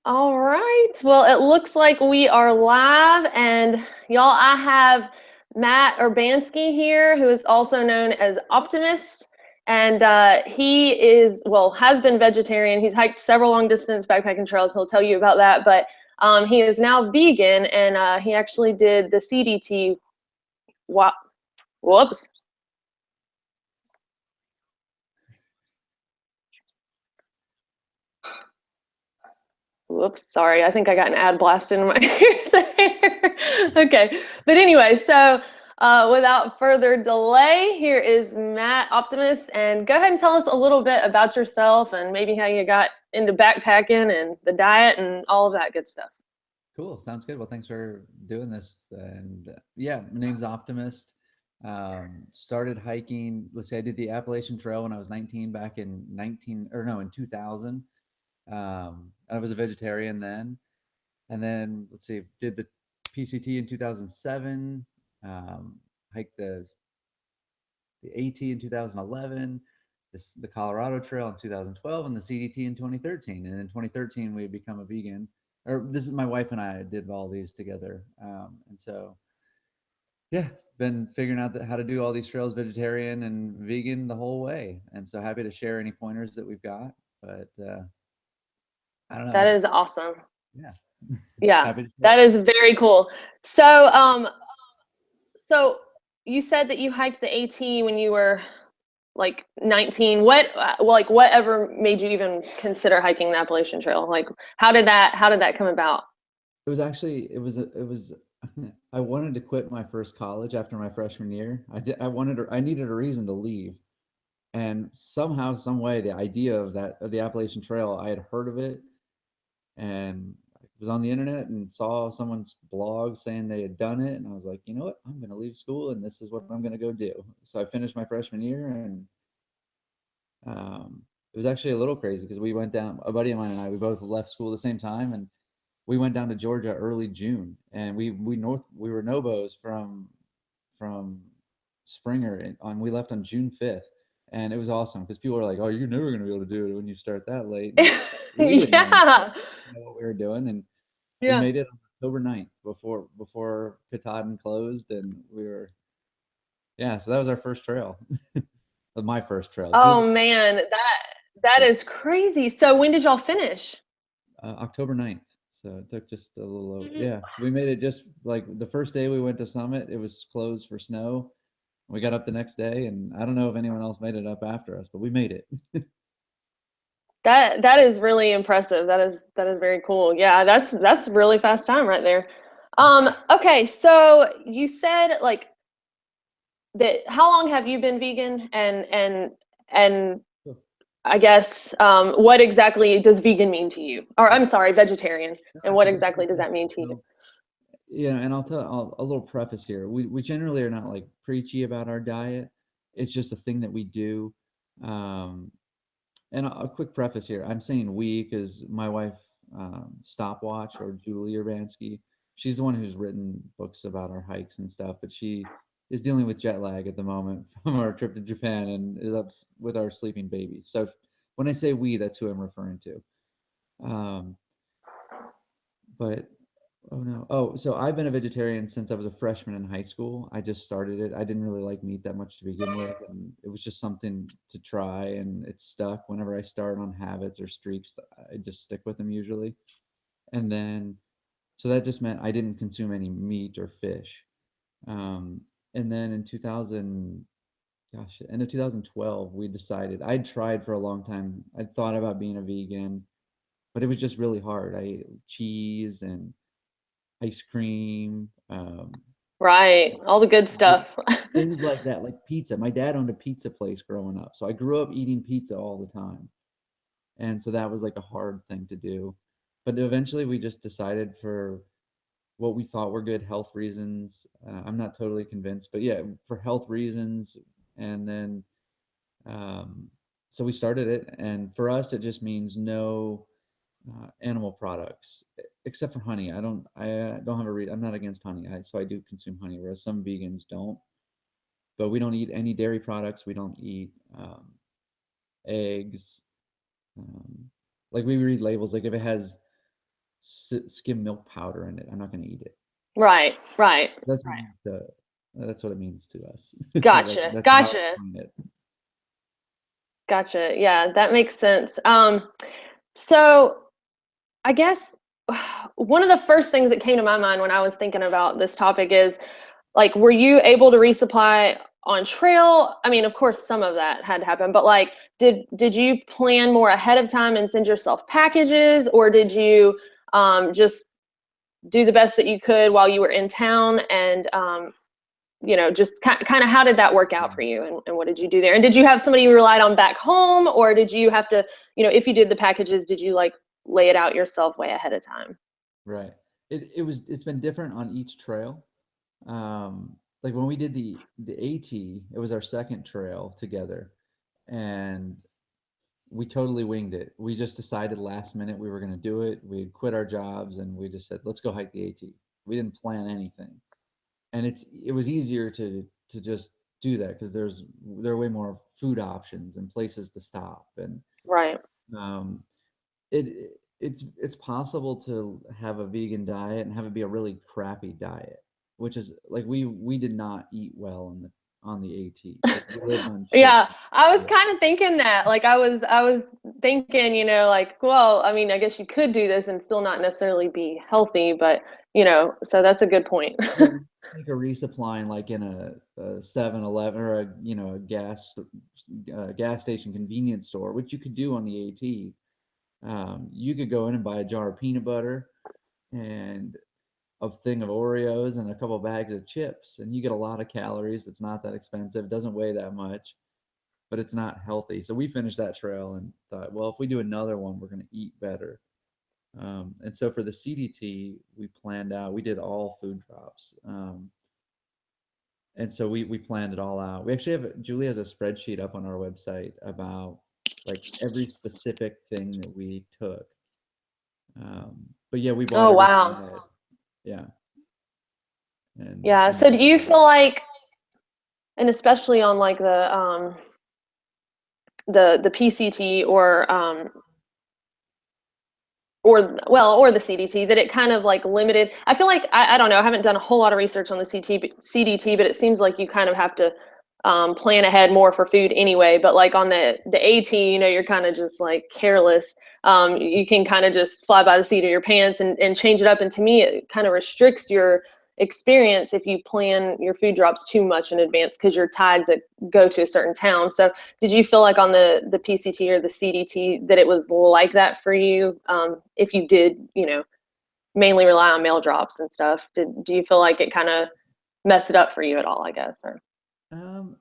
All right. Well, it looks like we are live, and y'all, I have Matt Urbanski here, who is also known as Optimist, and he is, well, has been vegetarian. He's hiked several long distance backpacking trails. He'll tell you about that, but he is now vegan, and he actually did the CDT. Whoops. Whoops, sorry. I think I got an ad blasted in my ears there. Okay, but anyway, so without further delay, here is Matt Optimist, and go ahead and tell us a little bit about yourself and maybe how you got into backpacking and the diet and all of that good stuff. Cool. Sounds good. Well, thanks for doing this. And yeah, my name's Optimist. Started hiking. Let's say I did the Appalachian Trail when I was 19, back in 2000. I was a vegetarian then. And then let's see, did the PCT in 2007. Hiked the AT in 2011. The Colorado Trail in 2012, and the CDT in 2013. And in 2013, we had become a vegan. Or this is my wife and I did all these together. And so, yeah, been figuring out how to do all these trails vegetarian and vegan the whole way. And so happy to share any pointers that we've got. But I don't That know. is awesome. Yeah, Yeah, happy to share. that is very cool. So, so you said that you hiked the AT when you were like 19. Like whatever made you even consider hiking the Appalachian Trail? Like how did that come about? It was actually it was I wanted to quit my first college after my freshman year. I needed a reason to leave. And somehow, some way, the idea of the Appalachian Trail, I had heard of it, and I was on the internet and saw someone's blog saying they had done it, and I was like, you know what, I'm going to leave school, and this is what I'm going to go do. So I finished my freshman year, and it was actually a little crazy because we went down. A buddy of mine and I, we both left school at the same time, and we went down to Georgia early June, and we were Nobos from Springer, we left on June 5th, and it was awesome because people were like, "Oh, you're never gonna be able to do it when you start that late." And we didn't know anything. Yeah. We didn't know what we were doing, and we Yeah. made it on October 9th before Katahdin closed, and we were yeah. So that was our first trail, my first trail. Oh Julie, man, that is crazy. So when did y'all finish? October 9th. So it took just a little over. Yeah, we made it just like the first day we went to Summit, it was closed for snow. We got up the next day, and I don't know if anyone else made it up after us, but we made it. That is really impressive. That is very cool. Yeah, that's really fast time right there. Okay, so you said like that how long have you been vegan and I guess what exactly does vegan mean to you? Or Yeah, I'm sorry, vegetarian. no, And that's what a good exactly does question. that mean to you? So, and a little preface here. We generally are not like preachy about our diet. It's just a thing that we do. Um, and a quick preface here. I'm saying we because my wife, Stopwatch, or Julie Urbanski, she's the one who's written books about our hikes and stuff, but she is dealing with jet lag at the moment from our trip to Japan and is up with our sleeping baby. So when I say we, that's who I'm referring to. Um, but oh no. Oh, so I've been a vegetarian since I was a freshman in high school. I just started it. I didn't really like meat that much to begin with, and it was just something to try, and it stuck. Whenever I start on habits or streaks, I just stick with them usually. And then, so that just meant I didn't consume any meat or fish. Um, and then in 2000, gosh, end of 2012, we decided. I'd tried for a long time. I'd thought about being a vegan, but it was just really hard. I ate cheese and ice cream, Right. All the good stuff. things like that, like pizza. My dad owned a pizza place growing up, so I grew up eating pizza all the time, and so that was like a hard thing to do. But eventually, we just decided for what we thought were good health reasons. I'm not totally convinced, but yeah, for health reasons, and then um, so we started it, and for us, it just means no animal products except for honey. I don't have a read. I'm not against honey, so I do consume honey, whereas some vegans don't. But we don't eat any dairy products. We don't eat eggs. Um, like we read labels, like if it has skim milk powder in it. I'm not going to eat it. Right, right. That's what that's what it means to us. Gotcha, That's how gotcha, I define it. gotcha. Yeah, that makes sense. So I guess one of the first things that came to my mind when I was thinking about this topic is like, were you able to resupply on trail? I mean, of course, some of that had to happen, but like, did you plan more ahead of time and send yourself packages, or did you just do the best that you could while you were in town? And just kind of how did that work out for you, and what did you do there? And did you have somebody you relied on back home, or did you have to, if you did the packages, did you like lay it out yourself way ahead of time? Right. It's been different on each trail. Like when we did the AT, it was our second trail together, and we totally winged it. We just decided last minute we were going to do it. We had quit our jobs and we just said, let's go hike the AT. We didn't plan anything. And it was easier to just do that because there are way more food options and places to stop. And Right. um, it's possible to have a vegan diet and have it be a really crappy diet, which is like we did not eat well on the AT. Like we lived on chips. Yeah, I was kind of thinking that. Like I was thinking, like, well, I mean, I guess you could do this and still not necessarily be healthy, but so that's a good point. Well, you make a resupply in like in a 7-Eleven or a gas station convenience store, which you could do on the AT. You could go in and buy a jar of peanut butter and a thing of Oreos and a couple of bags of chips, and you get a lot of calories. It's not that expensive. It doesn't weigh that much, but it's not healthy. So we finished that trail and thought, well, if we do another one, we're going to eat better. And so for the CDT, we planned out. We did all food drops. And so we planned it all out. We actually have Julie has a spreadsheet up on our website about like every specific thing that we took. But yeah, we bought Oh, everything wow. ahead. Yeah, Yeah. and So do you feel like, and especially on like the PCT or the CDT, that it kind of like limited. I feel like I don't know. I haven't done a whole lot of research on the CDT, but it seems like you kind of have to plan ahead more for food anyway. But like on the AT, you're kind of just like careless. You can kind of just fly by the seat of your pants and change it up. And to me, it kind of restricts your experience if you plan your food drops too much in advance because you're tied to go to a certain town. So did you feel like on the PCT or the CDT that it was like that for you? If you did, mainly rely on mail drops and stuff, do you feel like it kind of messed it up for you at all, I guess? Or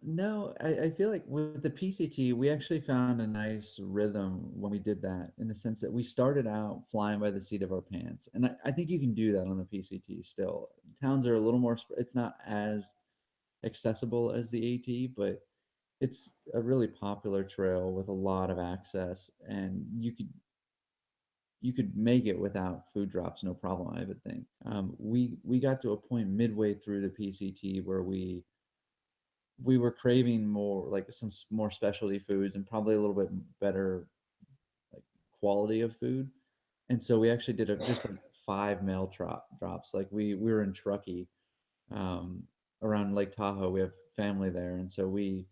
no, I feel like with the PCT, we actually found a nice rhythm when we did that in the sense that we started out flying by the seat of our pants. And I think you can do that on the PCT still. Towns are a little more, it's not as accessible as the AT, but it's a really popular trail with a lot of access and you could make it without food drops, no problem, I would think. We got to a point midway through the PCT where we were craving more like some more specialty foods and probably a little bit better like quality of food. And so we actually did just like 5 mail drops. Like we were in Truckee, um, around Lake Tahoe. We have family there, and so we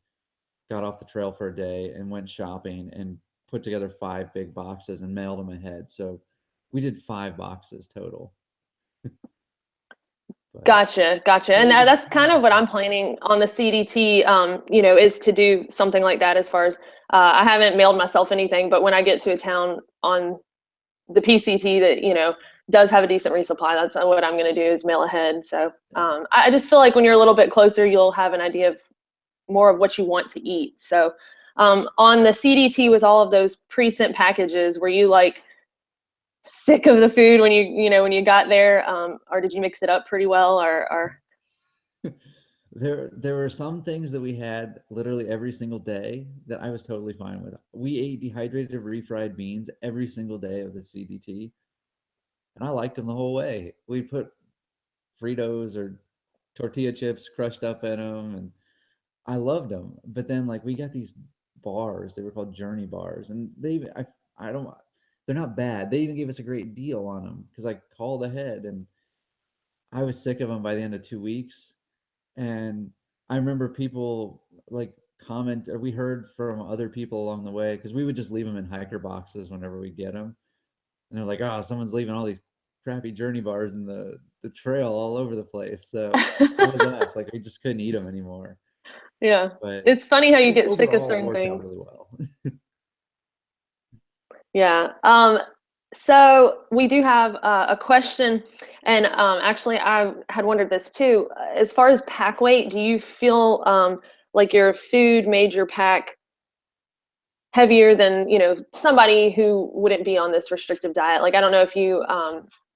got off the trail for a day and went shopping and put together 5 big boxes and mailed them ahead. So we did 5 boxes total. But Gotcha. And it was that's kind of what I'm planning on the CDT, is to do something like that as far as I haven't mailed myself anything, but when I get to a town on the PCT that, does have a decent resupply, that's what I'm going to do is mail ahead. So I just feel like when you're a little bit closer, you'll have an idea of more of what you want to eat. So on the CDT with all of those pre-sent packages, were you like sick of the food when you got there, or did you mix it up pretty well, or there were some things that we had literally every single day that I was totally fine with. We ate dehydrated refried beans every single day of the CDT, and I liked them the whole way. We put Fritos or tortilla chips crushed up in them, and I loved them. But then like we got these bars, they were called Journey bars, and I don't. they're not bad. They even gave us a great deal on them because I called ahead, and I was sick of them by the end of 2 weeks. And I remember people like comment, or we heard from other people along the way because we would just leave them in hiker boxes whenever we get them, and they're like, "Oh, someone's leaving all these crappy journey bars in the trail all over the place." So it was us. Like we just couldn't eat them anymore. Yeah. But It's funny how you get sick of overall, it certain worked out things. really well. Yeah. So we do have a question, and actually, I had wondered this too. As far as pack weight, do you feel like your food made your pack heavier than somebody who wouldn't be on this restrictive diet? Like, I don't know if you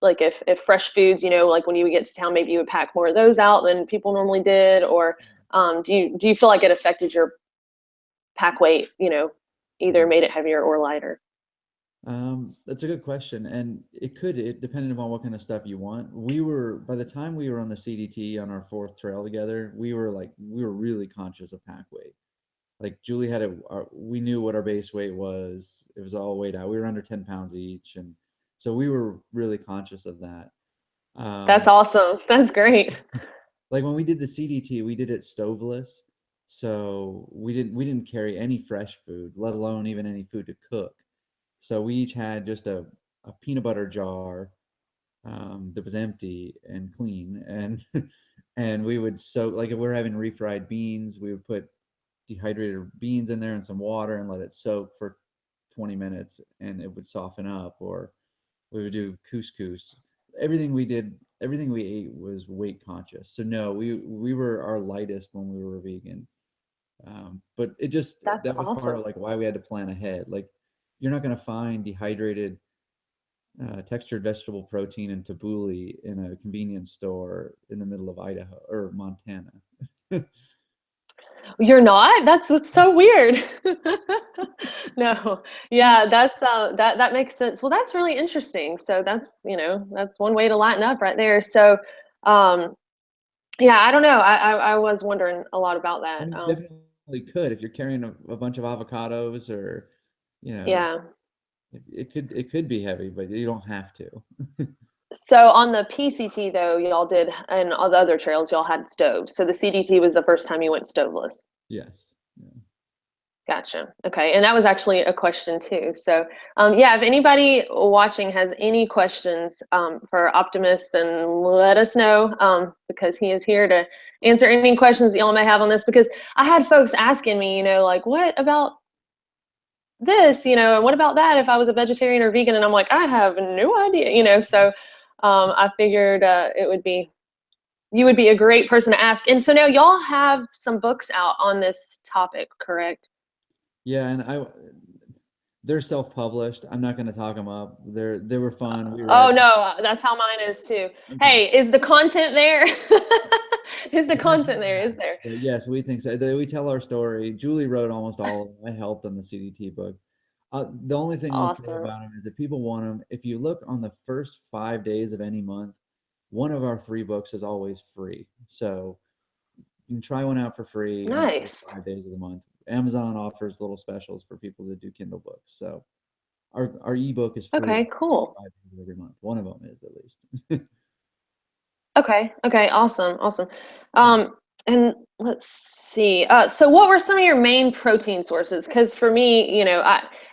like if fresh foods, like when you would get to town, maybe you would pack more of those out than people normally did, or do you feel like it affected your pack weight? Either made it heavier or lighter. That's a good question, and it depending upon what kind of stuff you want. We were by the time we were on the CDT on our fourth trail together, we were really conscious of pack weight. Like Julie had we knew what our base weight was. It was all weighed out. We were under 10 pounds each, and so we were really conscious of that. That's awesome. That's great. Like when we did the CDT, we did it stoveless, so we didn't carry any fresh food, let alone even any food to cook. So we each had just a peanut butter jar that was empty and clean, and and we would soak, like if we we're having refried beans, we would put dehydrated beans in there and some water and let it soak for 20 minutes, and it would soften up. Or we would do couscous. Everything we ate was weight conscious. So no, we were our lightest when we were vegan. But That's that was part of awesome. like why we had to plan ahead. Like you're not going to find dehydrated textured vegetable protein in tabbouleh in a convenience store in the middle of Idaho or Montana. You're not? That's what's so weird. No. Yeah, that makes sense. Well, that's really interesting. So that's one way to lighten up right there. So, um, yeah, I don't know. I was wondering a lot about I that. mean, definitely could if you're carrying a bunch of avocados, or you know, Yeah. it could be heavy, but you don't have to. So on the PCT though, y'all did, and all the other trails, y'all had stoves. So the CDT was the first time you went stoveless. Yes. Yeah. Gotcha. Okay. And that was actually a question too. So, yeah, if anybody watching has any questions for Optimist, then let us know because he is here to answer any questions that y'all may have on this. Because I had folks asking me, like, what about this, and what about that if I was a vegetarian or vegan? And I'm like, I have no idea, So I figured you would be a great person to ask. And so now y'all have some books out on this topic, correct? Yeah, and they're self-published. I'm not going to talk them up. They were fun. We Oh read. no, that's how mine is too. Okay. Hey, is the content there? Is the Depends content on the there? Is ask. there? But yes, we think so. We tell our story. Julie wrote almost all of them. I helped on the CDT book. The only thing I'll say Awesome. about them is if people want them, if you look on the first 5 days of any month, one of our three books is always free. So you can try one out for free on the first Nice. 5 days of the month. Amazon offers little specials for people that do Kindle books. So our ebook is free Okay, cool. 5 days of every month. One of them is at least. Okay, okay, awesome, awesome. Yeah. And let's see. So what were some of your main protein sources? Because for me,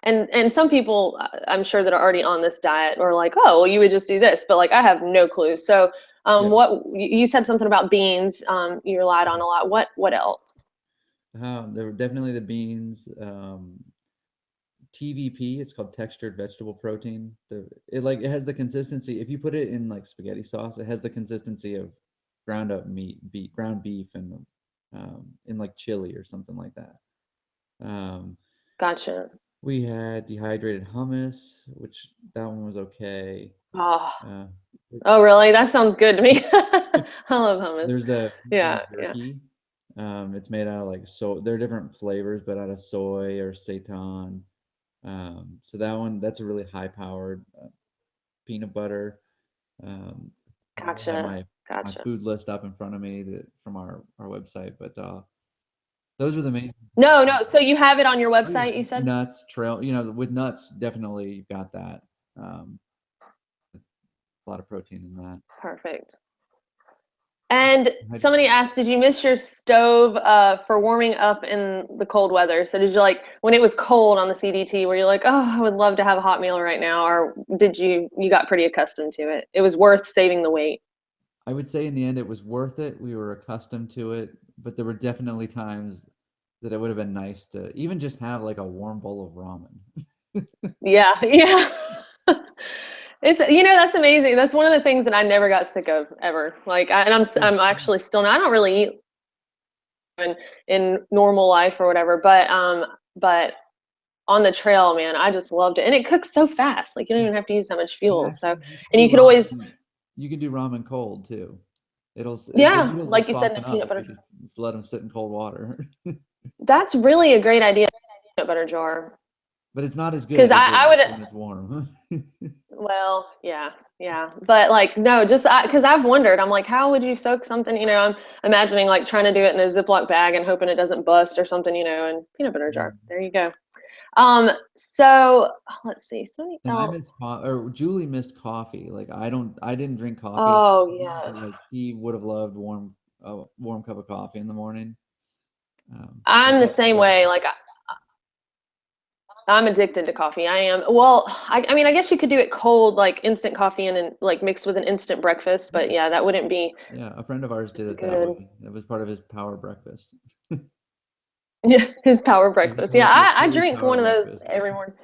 and some people I'm sure that are already on this diet are like, oh, well, you would just do this, but like I have no clue. So, Yeah. what you said something about beans, you relied on a lot. What else? There were definitely the beans. TVP, it's called textured vegetable protein. It has the consistency. If you put it in like spaghetti sauce, it has the consistency of ground up ground beef, and in like chili or something like that. Um, Gotcha. we had dehydrated hummus, which that one was okay. Oh, Uh, oh, really? That sounds good to me. I love hummus. there's a vegan Yeah, yeah. jerky. It's made out of there are different flavors, but out of soy or seitan. So that's a really high powered peanut butter. Um, I don't have Gotcha. my Gotcha. food list up in front of me from our website, but those were the main. No, no. So you have it on your Oh yeah, website, you said? nuts trail. With nuts, definitely you've got that. protein in that. Perfect. And somebody asked, did you miss your stove for warming up in the cold weather? So did you like when it was cold on the CDT, were you like, oh, I would love to have a hot meal right now, or did you got pretty accustomed to it? It was worth saving the weight. I would say in the end it was worth it. We were accustomed to it, but there were definitely times that it would have been nice to even just have like a warm bowl of ramen. Yeah, yeah. It's that's amazing. That's one of the things that I never got sick of ever. Like, I'm actually still not. I don't really eat in normal life or whatever, but on the trail, man, I just loved it, and it cooks so fast. Like you don't even have to use that much And fuel. actually, So, and you could always, you can do ramen cold too. The yeah, noodles will like you said, in soften a up peanut if butter you jar. just let them sit in cold water. That's really a great idea. Peanut butter jar, But it's not as because good as I would. when it's warm. Well, yeah, yeah, but like no, just because I've wondered, I'm like, how would you soak something? I'm imagining like trying to do it in a Ziploc bag and hoping it doesn't bust or something, and peanut butter jar. There you go. So let's see, something And I else. missed or Julie missed coffee. Like I didn't drink coffee, Oh but like yes, she would have loved warm cup of coffee in the morning. So I'm the same that was way. Like I'm addicted to coffee. I am. Well, I mean, I guess you could do it cold, like instant coffee, and then like mixed with an instant breakfast. But yeah, that wouldn't be yeah. A friend of ours did as it that way. good. It was part of his power breakfast. Yeah, his power Like he breakfast. Yeah, called it the I Achilles drink power one of those breakfast. every morning.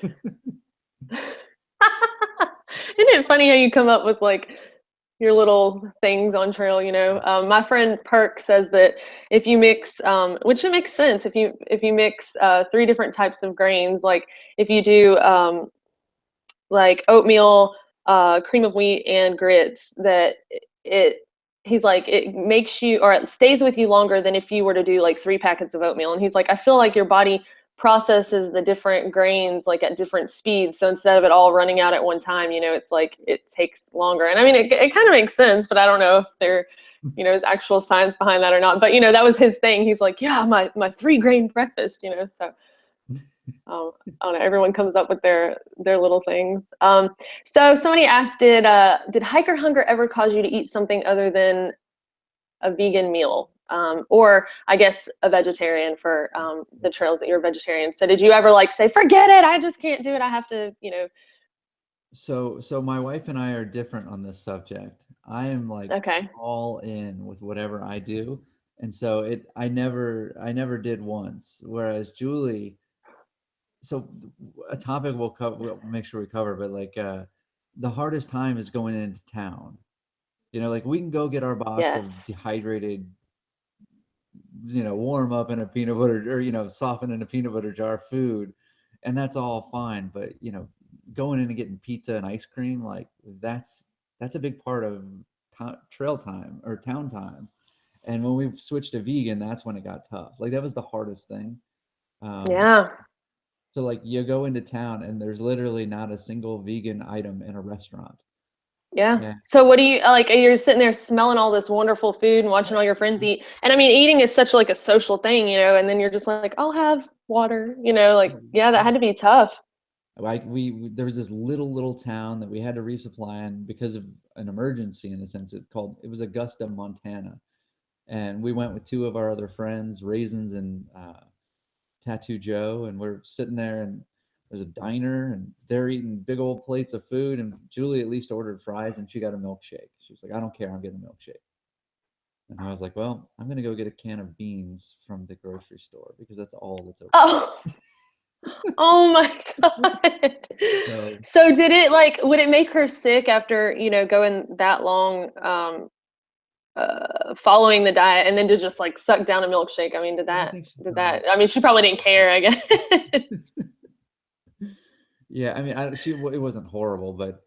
Isn't it funny how you come up with like your little things on trail? My friend Perk says that if you mix, which it makes sense, if you mix three different types of grains, like if you do like oatmeal, cream of wheat, and grits, that it he's like it makes you or it stays with you longer than if you were to do like 3 packets of oatmeal. And he's like, I feel like your body processes the different grains like at different speeds. So instead of it all running out at one time, it's like it takes longer. And I mean, it kind of makes sense, but I don't know if there, is actual science behind that or not. But that was his thing. He's like, yeah, my 3 grain breakfast. So I don't know. Everyone comes up with their little things. So somebody asked, did hiker hunger ever cause you to eat something other than a vegan meal, or I guess a vegetarian for the trails that you're a vegetarian? So did you ever like say, forget it, I just can't do it. I have to, So my wife and I are different on this subject. I am like Okay. all in with whatever I do. And so I never did once. Whereas Julie, so a topic we'll make sure we cover, but like the hardest time is going into town. Like we can go get our box of Yes. dehydrated, warm up in a peanut butter or soften in a peanut butter jar food, and that's all fine. But going in and getting pizza and ice cream, like that's a big part of trail time or town time. And when we switched to vegan, that's when it got tough. Like that was the hardest thing. Um, Yeah. so like you go into town and there's literally not a single vegan item in a restaurant. Yeah. And So what do you like? You're sitting there smelling all this wonderful food and watching all your friends eat. And I mean, eating is such like a social thing, and then you're just like, I'll have water, like, yeah, that had to be tough. like there was this little town that we had to resupply in because of an emergency, in a sense. It was Augusta, Montana, and we went with two of our other friends, Raisins and Tattoo Joe, and we're sitting there, and there's a diner, and they're eating big old plates of food, and Julie at least ordered fries, and she got a milkshake. She was like, I don't care, I'm getting a milkshake. And I was like, well, I'm gonna go get a can of beans from the grocery store because that's all that's open. Oh, oh my God. So So did it like would it make her sick after, going that long following the diet and then to just like suck down a milkshake? I mean, did I that think she did probably. that I mean, she probably didn't care, I guess. Yeah, I mean, it wasn't horrible, but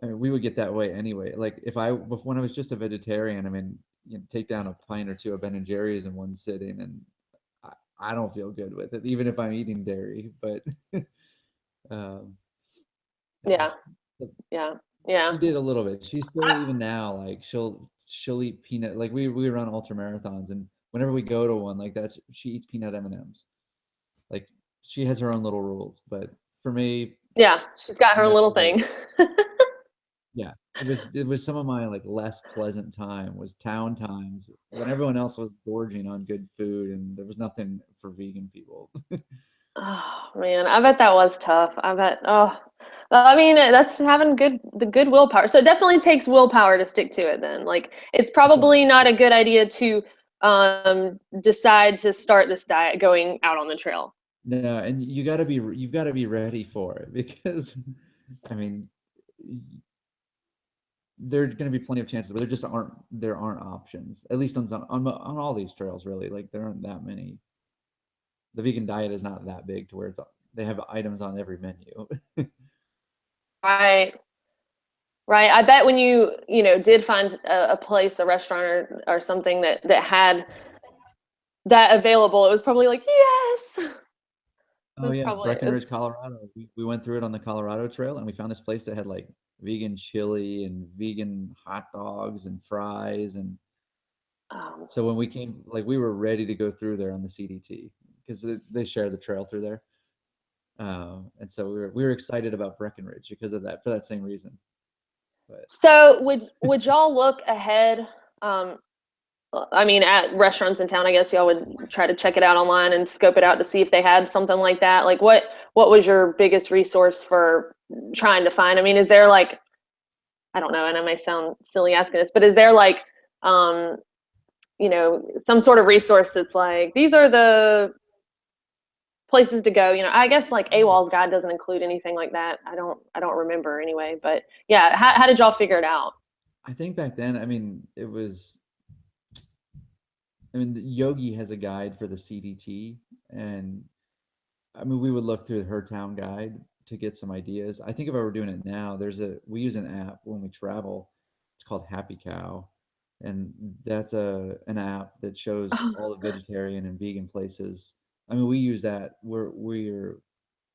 I mean, we would get that way anyway. Like when I was just a vegetarian, I mean, take down a pint or two of Ben and Jerry's in one sitting, and I don't feel good with it, even if I'm eating dairy. But um, Yeah. yeah, Yeah. Yeah. she did a little bit. She's still even now like she'll eat peanut. Like we run ultra marathons, and whenever we go to one, like she eats peanut M&Ms. Like she has her own little rules, but for me, Yeah, she's got her peanut little butter. thing. Yeah, it was some of my like less pleasant time was town times when everyone else was gorging on good food and there was nothing for vegan people. Oh man, I bet that was tough. I bet. Oh, well, I mean, that's having the good willpower. So it definitely takes willpower to stick to it. Then, like, it's It does. probably not a good idea to decide to start this diet going out on the trail. No, and you've got to be ready for it because, I mean, there are going to be plenty of chances, but there aren't options. At least on all these trails, really. Like there aren't that many. The vegan diet is not that big to where they have items on every menu. Right, right. I bet when you did find a place, a restaurant or something that had that available, it was probably like, yes. It Oh was yeah, probably it was, Breckenridge, Colorado. We went through it on the Colorado Trail, and we found this place that had like vegan chili and vegan hot dogs and fries, and um, so when we came, like we were ready to go through there on the CDT because they share the trail through there, and so we were excited about Breckenridge because of that for that same reason. But so would y'all look ahead? Um, I mean, at restaurants in town, I guess y'all would try to check it out online and scope it out to see if they had something like that. Like, what was your biggest resource for trying to find? I mean, is there like, I don't know, and I may sound silly asking this, but is there like, um, some sort of resource that's like these are the places to go? I guess like AWOL's guide doesn't include anything like that. I don't remember anyway. But yeah, how did y'all figure it out? I think back then, I mean, Yogi has a guide for the CDT, and I mean, we would look through her town guide to get some ideas. I think if I were doing it now, we use an app when we travel. It's called Happy Cow, and that's an app that shows all the vegetarian and vegan places. I mean, we use that. We're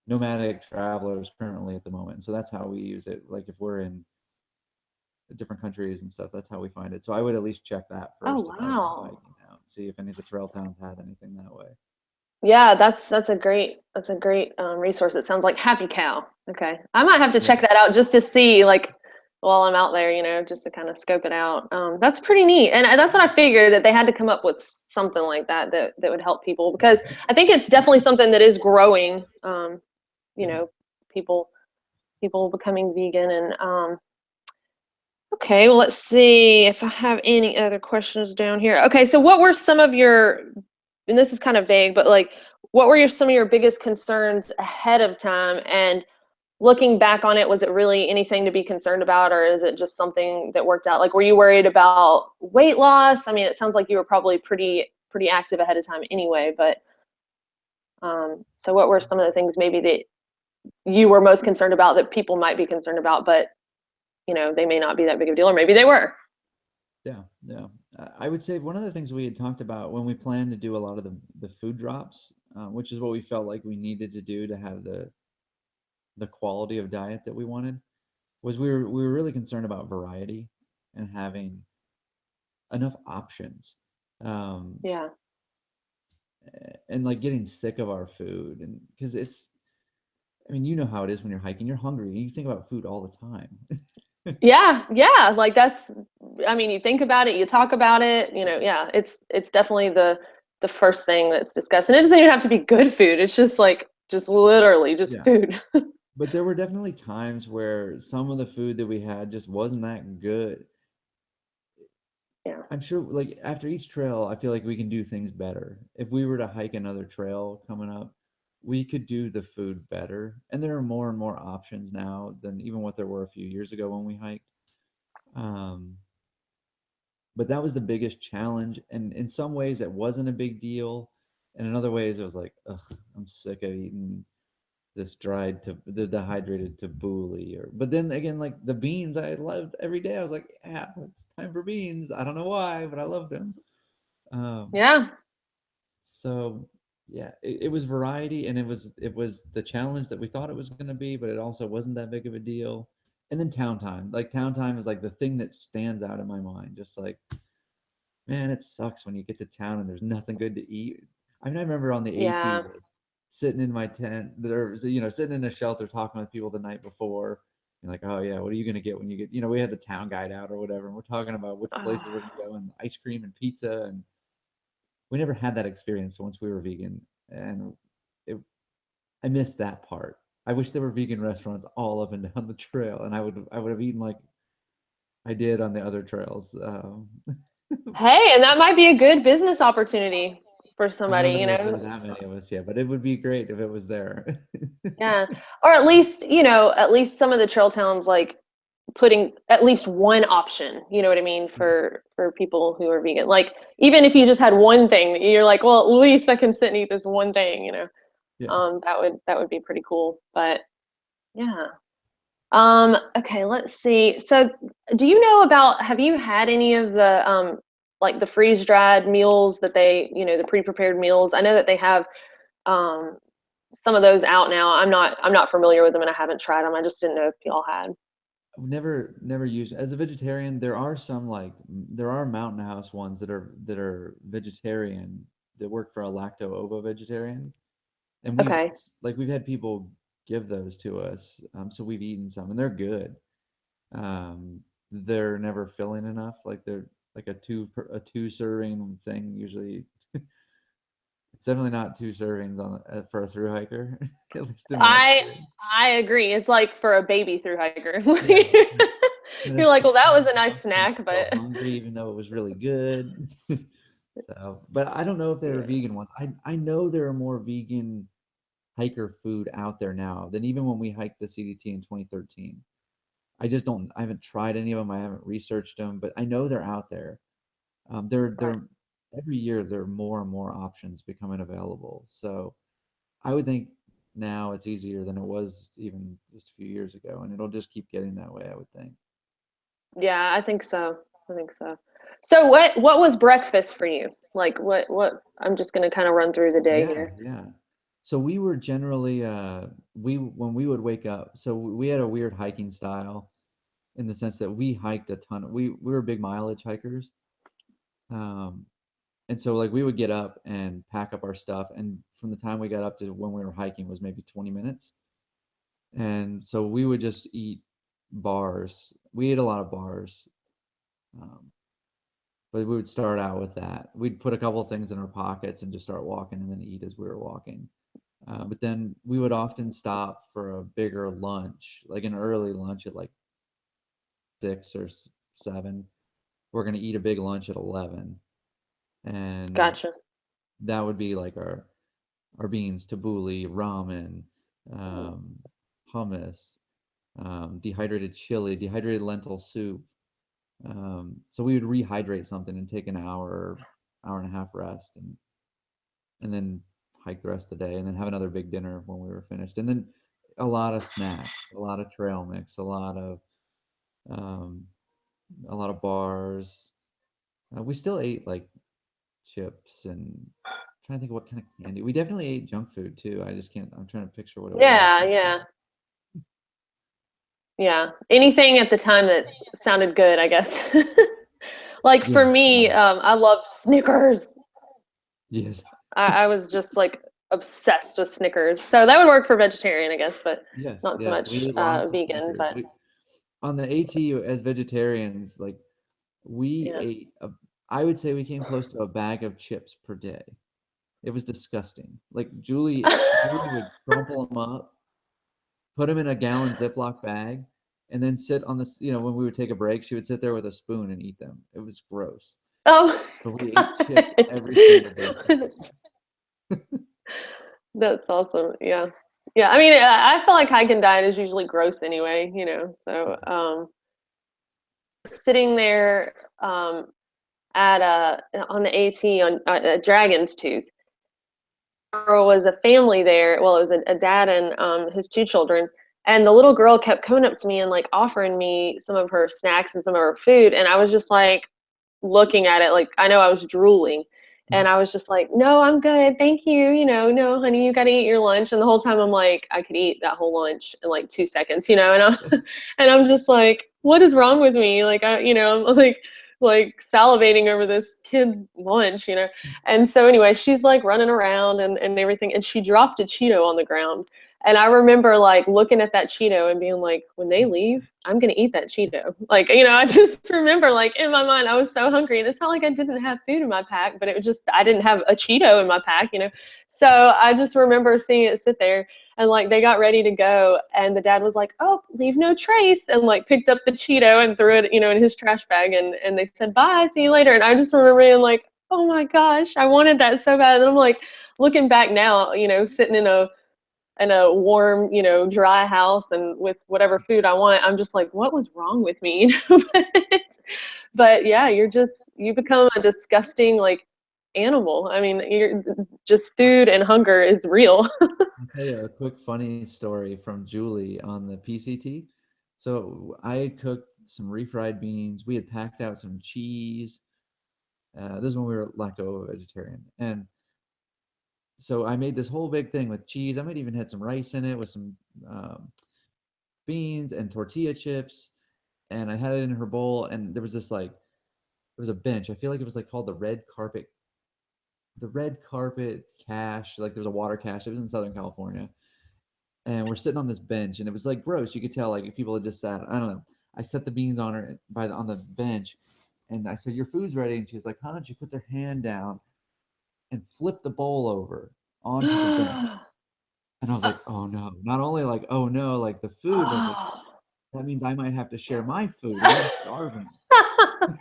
nomadic travelers currently at the moment, so that's how we use it. Like if we're in different countries and stuff, that's how we find it. So I would at least check that Oh first if I were wow. hiking out, see if any of the trail towns had anything that way. Yeah, that's a great resource. It sounds like Happy Cow. Okay, I might have to Yeah. check that out just to see like while I'm out there, just to kind of scope it out. That's pretty neat, and that's what I figured that they had to come up with something like that would help people because I think it's definitely something that is growing. You Yeah. know, people people becoming vegan and okay, well, let's see if I have any other questions down here. Okay, so what were some of your, and this is kind of vague, but like, what were some of your biggest concerns ahead of time? And looking back on it, was it really anything to be concerned about, or is it just something that worked out? Like, were you worried about weight loss? I mean, it sounds like you were probably pretty active ahead of time anyway, but so what were some of the things maybe that you were most concerned about that people might be concerned about, but they may not be that big of a deal, or maybe they were. Yeah, yeah. I would say one of the things we had talked about when we planned to do a lot of the food drops, which is what we felt like we needed to do to have the quality of diet that we wanted, was we were really concerned about variety and having enough options, um, Yeah. and like getting sick of our food, and because I mean, you know how it is when you're hiking, you're hungry, and you think about food all the time. Yeah, yeah, like that's I mean, you think about it, you talk about it, yeah, it's definitely the first thing that's discussed. And it doesn't even have to be good food. It's just like just literally just Yeah. food. But there were definitely times where some of the food that we had just wasn't that good. Yeah. I'm sure, like after each trail, I feel like we can do things better. If we were to hike another trail coming up, we could do the food better. And there are more and more options now than even what there were a few years ago when we hiked. Um, but that was the biggest challenge. And in some ways, it wasn't a big deal. And in other ways, it was like, ugh, I'm sick of eating this the dehydrated tabbouleh. But then again, like the beans, I loved every day. I was like, yeah, it's time for beans. I don't know why, but I loved them. Um, Yeah. so yeah, it was variety, and it was the challenge that we thought it was going to be, but it also wasn't that big of a deal. And then town time is like the thing that stands out in my mind. Just like, man, it sucks when you get to town and there's nothing good to eat. I mean, I remember on the AT, Yeah. like, sitting in my tent, sitting in a shelter talking with people the night before, You're like, oh yeah, what are you gonna get when you get? You know, we had the town guide out or whatever, and we're talking about which places we're gonna go and ice cream and pizza, and we never had that experience once we were vegan, and it, I missed that part. I wish there were vegan restaurants all up and down the trail, and I would have eaten like I did on the other trails. Hey, and that might be a good business opportunity for I somebody, don't you know if there know. are that many of us yet, but it would be great if it was there. Yeah. Or at least, at least some of the trail towns like putting at least one option, you know what I mean, for people who are vegan. Like even if you just had one thing, you're like, well, at least I can sit and eat this one thing, you know. Yeah. That would be pretty cool. But yeah. Okay, let's see. So do you know about, have you had any of the like the freeze dried meals that they, the pre-prepared meals? I know that they have um some of those out now. I'm not familiar with them and I haven't tried them. I just didn't know if y'all had. I've never used as a vegetarian. There are some like there are Mountain House ones that are vegetarian that work for a lacto ovo vegetarian, and Okay. we've had people give those to us, so we've eaten some and they're good. They're never filling enough. Like they're like a two serving thing usually. It's definitely not two servings on for a through hiker, at least in my I experience. I agree. It's like for a baby through hiker. Yeah. And You're it's like, well, that was a nice exhausting. I snack, was so but hungry, even though it was really good. So, but I don't know if there are yeah. vegan ones. I know there are more vegan hiker food out there now than even when we hiked the CDT in 2013. I just don't. I haven't tried any of them. I haven't researched them, but I know they're out there. Right. They're every year there are more and more options becoming available. So I would think now it's easier than it was even just a few years ago, and it'll just keep getting that way, I would think. Yeah, I think so. I think so. So what was breakfast for you? Like what I'm just gonna kind of run through the day Yeah, here. yeah. So we were generally we when we would wake up, so we had a weird hiking style in the sense that we hiked a ton. We were big mileage hikers. Um and so like we would get up and pack up our stuff, and from the time we got up to when we were hiking was maybe 20 minutes. And so we would just eat bars. We ate a lot of bars. Um, but we would start out with that. We'd put a couple of things in our pockets and just start walking and then eat as we were walking. But then we would often stop for a bigger lunch, like an early lunch at like 6 or 7. We're going to eat a big lunch at 11. And Gotcha. that would be like our beans, tabbouleh, ramen, Mm. um, hummus, dehydrated chili, dehydrated lentil soup. So we would rehydrate something and take an hour and a half rest, and then hike the rest of the day, and then have another big dinner when we were finished, and then a lot of snacks, a lot of trail mix, um, a lot of bars. We still ate like chips and trying to think of what kind of candy. We definitely ate junk food too. I just can't. I'm trying to picture what it was. Yeah, yeah. Yeah. Anything at the time that sounded good, I guess. Like for Yeah. me, I love Snickers. Yes. I was just like obsessed with Snickers. So that would work for vegetarian, I guess, but Yes. not so Yes. much We ate lots of vegan. Snickers. But On the AT as vegetarians, like we yeah. ate I would say we came close to a bag of chips per day. It was disgusting. Like Julie would crumple them up, put them in a gallon Ziploc bag, and then sit on this. When we would take a break, she would sit there with a spoon and eat them. It was gross. Oh, But we ate chips every single day. that's awesome. Yeah. Yeah. I mean, I feel like hiking diet is usually gross anyway, so sitting there at on the AT on Dragon's Tooth. There was a family there. Well, it was a dad and his two children. And the little girl kept coming up to me and like offering me some of her snacks and some of her food. And I was just like looking at it, like I know I was drooling. And I was just like, no, I'm good. Thank you. No, honey, you got to eat your lunch. And the whole time I'm like, I could eat that whole lunch in like 2 seconds, and I'm just like, what is wrong with me? Like, I'm like salivating over this kid's lunch. And so anyway, she's like running around and everything, and she dropped a Cheeto on the ground. And I remember like looking at that Cheeto and being like, when they leave, I'm going to eat that Cheeto. Like, I just remember like in my mind, I was so hungry, and it's not like I didn't have food in my pack, but it was just, I didn't have a Cheeto in my pack. So I just remember seeing it sit there, and like they got ready to go, and the dad was like, oh, leave no trace, and like picked up the Cheeto and threw it, in his trash bag. And they said, bye, see you later. And I just remember being like, oh my gosh, I wanted that so bad. And I'm like, looking back now, sitting in a warm, dry house and with whatever food I want, I'm just like, what was wrong with me? But yeah, you become a disgusting like animal. I mean, you're just, food and hunger is real. I'll tell you a quick funny story from Julie on the PCT. So I had cooked some refried beans. We had packed out some cheese. This is when we were lacto-vegetarian. And so I made this whole big thing with cheese. I might even had some rice in it with some beans and tortilla chips. And I had it in her bowl. And there was this like, there was a bench. I feel like it was like called the red carpet cache. Like there's a water cache. It was in Southern California. And we're sitting on this bench, and it was like gross. You could tell like if people had just sat. I don't know. I set the beans on her on the bench, and I said, "Your food's ready." And she's like, "Huh?" And she puts her hand down and flipped the bowl over onto the bench. And I was like, "Oh no!" Not only like, "Oh no!" Like the food, but I was like, "That means I might have to share my food, and I'm starving." And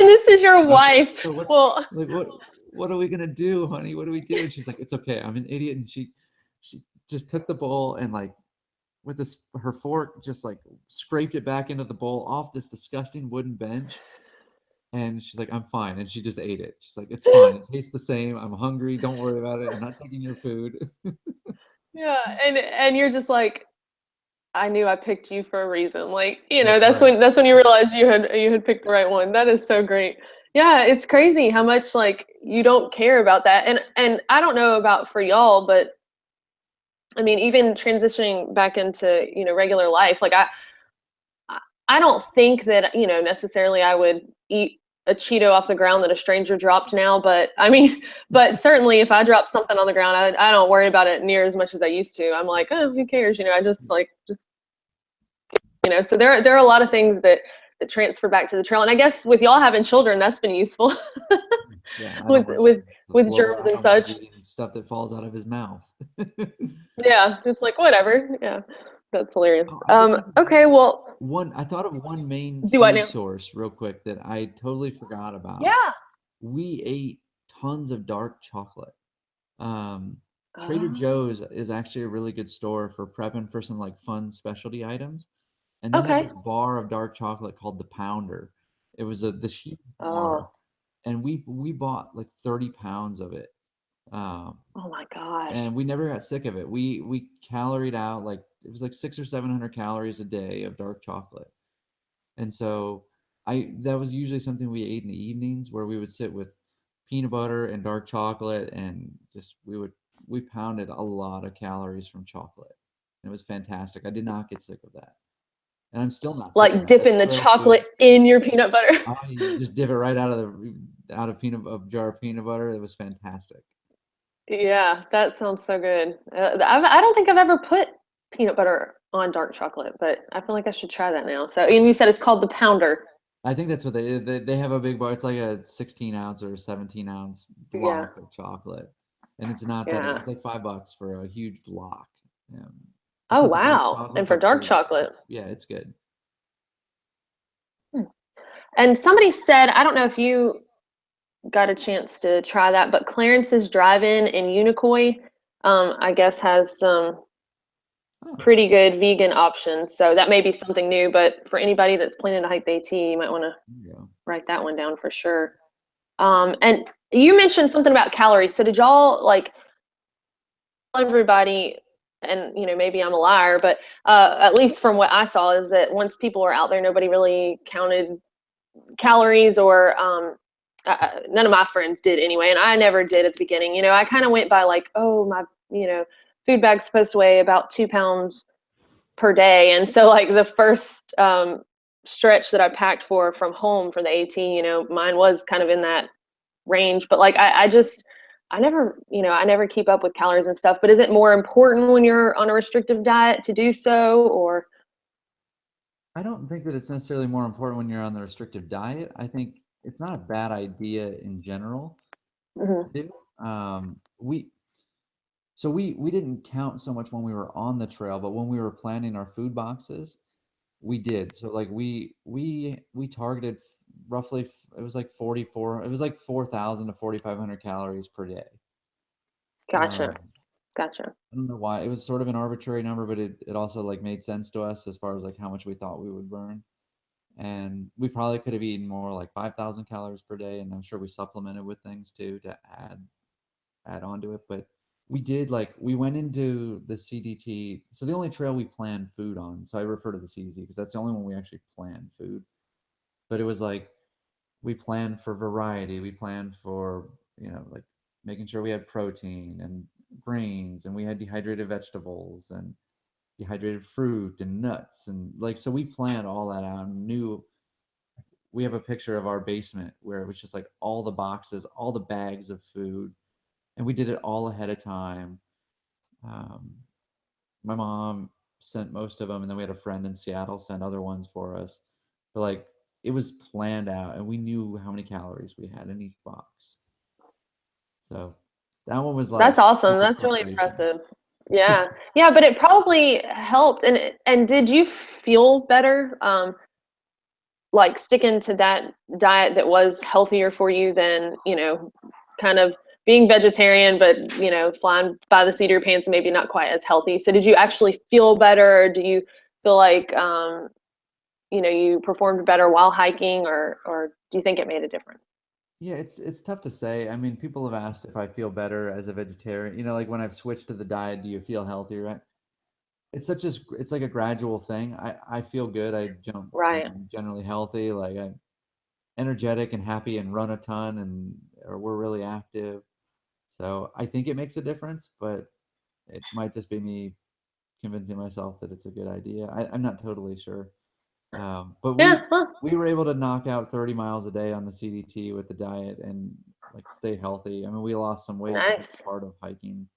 this is your And I was like, wife. "So what? Well, Like what are we gonna do, honey? What do we do?" And she's like, "It's okay. I'm an idiot." And she just took the bowl and like with this her fork just like scraped it back into the bowl off this disgusting wooden bench. And she's like, I'm fine. And she just ate it. She's like, it's fine. It tastes the same. I'm hungry. Don't worry about it. I'm not taking your food. yeah, and you're just like, I knew I picked you for a reason. Like, That's that's right. when you realize you had picked the right one. That is so great. Yeah, it's crazy how much like you don't care about that. And I don't know about for y'all, but I mean, even transitioning back into, regular life, like I don't think that, necessarily I would eat a Cheeto off the ground that a stranger dropped now, but I mean, but certainly if I drop something on the ground, I don't worry about it near as much as I used to. I'm like, oh, who cares? I just so there are a lot of things that transfer back to the trail. And I guess with y'all having children, that's been useful Yeah, I with don't mind the with floor. germs I and don't mind such. eating stuff that falls out of his mouth. Yeah, it's like whatever. Yeah, that's hilarious. Oh, I could think of Okay, well, one. I thought of one main do what food now? source real quick that I totally forgot about. Yeah. We ate tons of dark chocolate. Um, Trader Oh, Joe's is actually a really good store for prepping for some like fun specialty items. And they had okay. this bar of dark chocolate called the Pounder. It was this huge bar, Oh, and we bought like 30 pounds of it. Um, oh my gosh. and we never got sick of it. We caloried out like it was like 600 or 700 calories a day of dark chocolate. And so I that was usually something we ate in the evenings where we would sit with peanut butter and dark chocolate and just we pounded a lot of calories from chocolate. It was fantastic. I did not get sick of that. And I'm still not sick of Like that. That's dipping the trail food. chocolate in your peanut butter. You just dip it right out of a jar of peanut butter. It was fantastic. Yeah, that sounds so good. I don't think I've ever put peanut butter on dark chocolate, but I feel like I should try that now. So, and you said it's called the Pounder. I think that's what they have a big bar. It's like a 16 ounce or 17-ounce Yeah, block of chocolate, and it's not that yeah. it's like $5 for a huge block. It's Oh, not the best wow. chocolate, And for but dark chocolate. yeah, it's good. Hmm. And somebody said, I don't know if you got a chance to try that, but Clarence's Drive-In in Unicoi, I guess has some Oh, pretty good vegan options. So that may be something new, but for anybody that's planning to hike the AT, you might want to there you go. write that one down for sure. And you mentioned something about calories. So did y'all like tell everybody, and maybe I'm a liar, but at least from what I saw is that once people were out there, nobody really counted calories or none of my friends did anyway, and I never did at the beginning. I kind of went by like, oh, my, food bag's supposed to weigh about 2 pounds per day, and so like the first stretch that I packed from home for the AT, mine was kind of in that range, but like I just I never keep up with calories and stuff, but is it more important when you're on a restrictive diet to do so, or? I don't think that it's necessarily more important when you're on the restrictive diet. I think it's not a bad idea in general Mhm. to do. We didn't count so much when we were on the trail, but when we were planning our food boxes, we did. So like we targeted roughly it was like 44, it was like 4,000 to 4,500 calories per day. Gotcha. Um, Gotcha. I don't know why. It was sort of an arbitrary number, but it also like made sense to us as far as like how much we thought we would burn. And we probably could have eaten more like 5,000 calories per day, and I'm sure we supplemented with things too to add on to it. But we did like we went into the CDT. So the only trail we planned food on. So I refer to the CDT because that's the only one we actually planned food. But it was like we planned for variety. We planned for like making sure we had protein and grains, and we had dehydrated vegetables and dehydrated fruit and nuts, and like so we planned all that out and knew. We have a picture of our basement where it was just like all the boxes, all the bags of food, and we did it all ahead of time. Um, my mom sent most of them, and then we had a friend in Seattle send other ones for us. But like it was planned out, and we knew how many calories we had in each box. So that one was That's like awesome. super That's really preparation. impressive. Yeah. Yeah, but it probably helped. And did you feel better, like sticking to that diet that was healthier for you than, kind of being vegetarian, but, flying by the seat of your pants and maybe not quite as healthy. So did you actually feel better? Or do you feel like, you performed better while hiking, or do you think it made a difference? Yeah, it's tough to say. I mean, people have asked if I feel better as a vegetarian. Like when I've switched to the diet, do you feel healthier? It's like a gradual thing. I feel good. Right. I'm generally healthy. Like I'm energetic and happy and run a ton or we're really active. So I think it makes a difference, but it might just be me convincing myself that it's a good idea. I'm not totally sure. But Yeah. Well, we were able to knock out 30 miles a day on the CDT with the diet and like stay healthy. I mean, we lost some weight, but that's nice. part of hiking.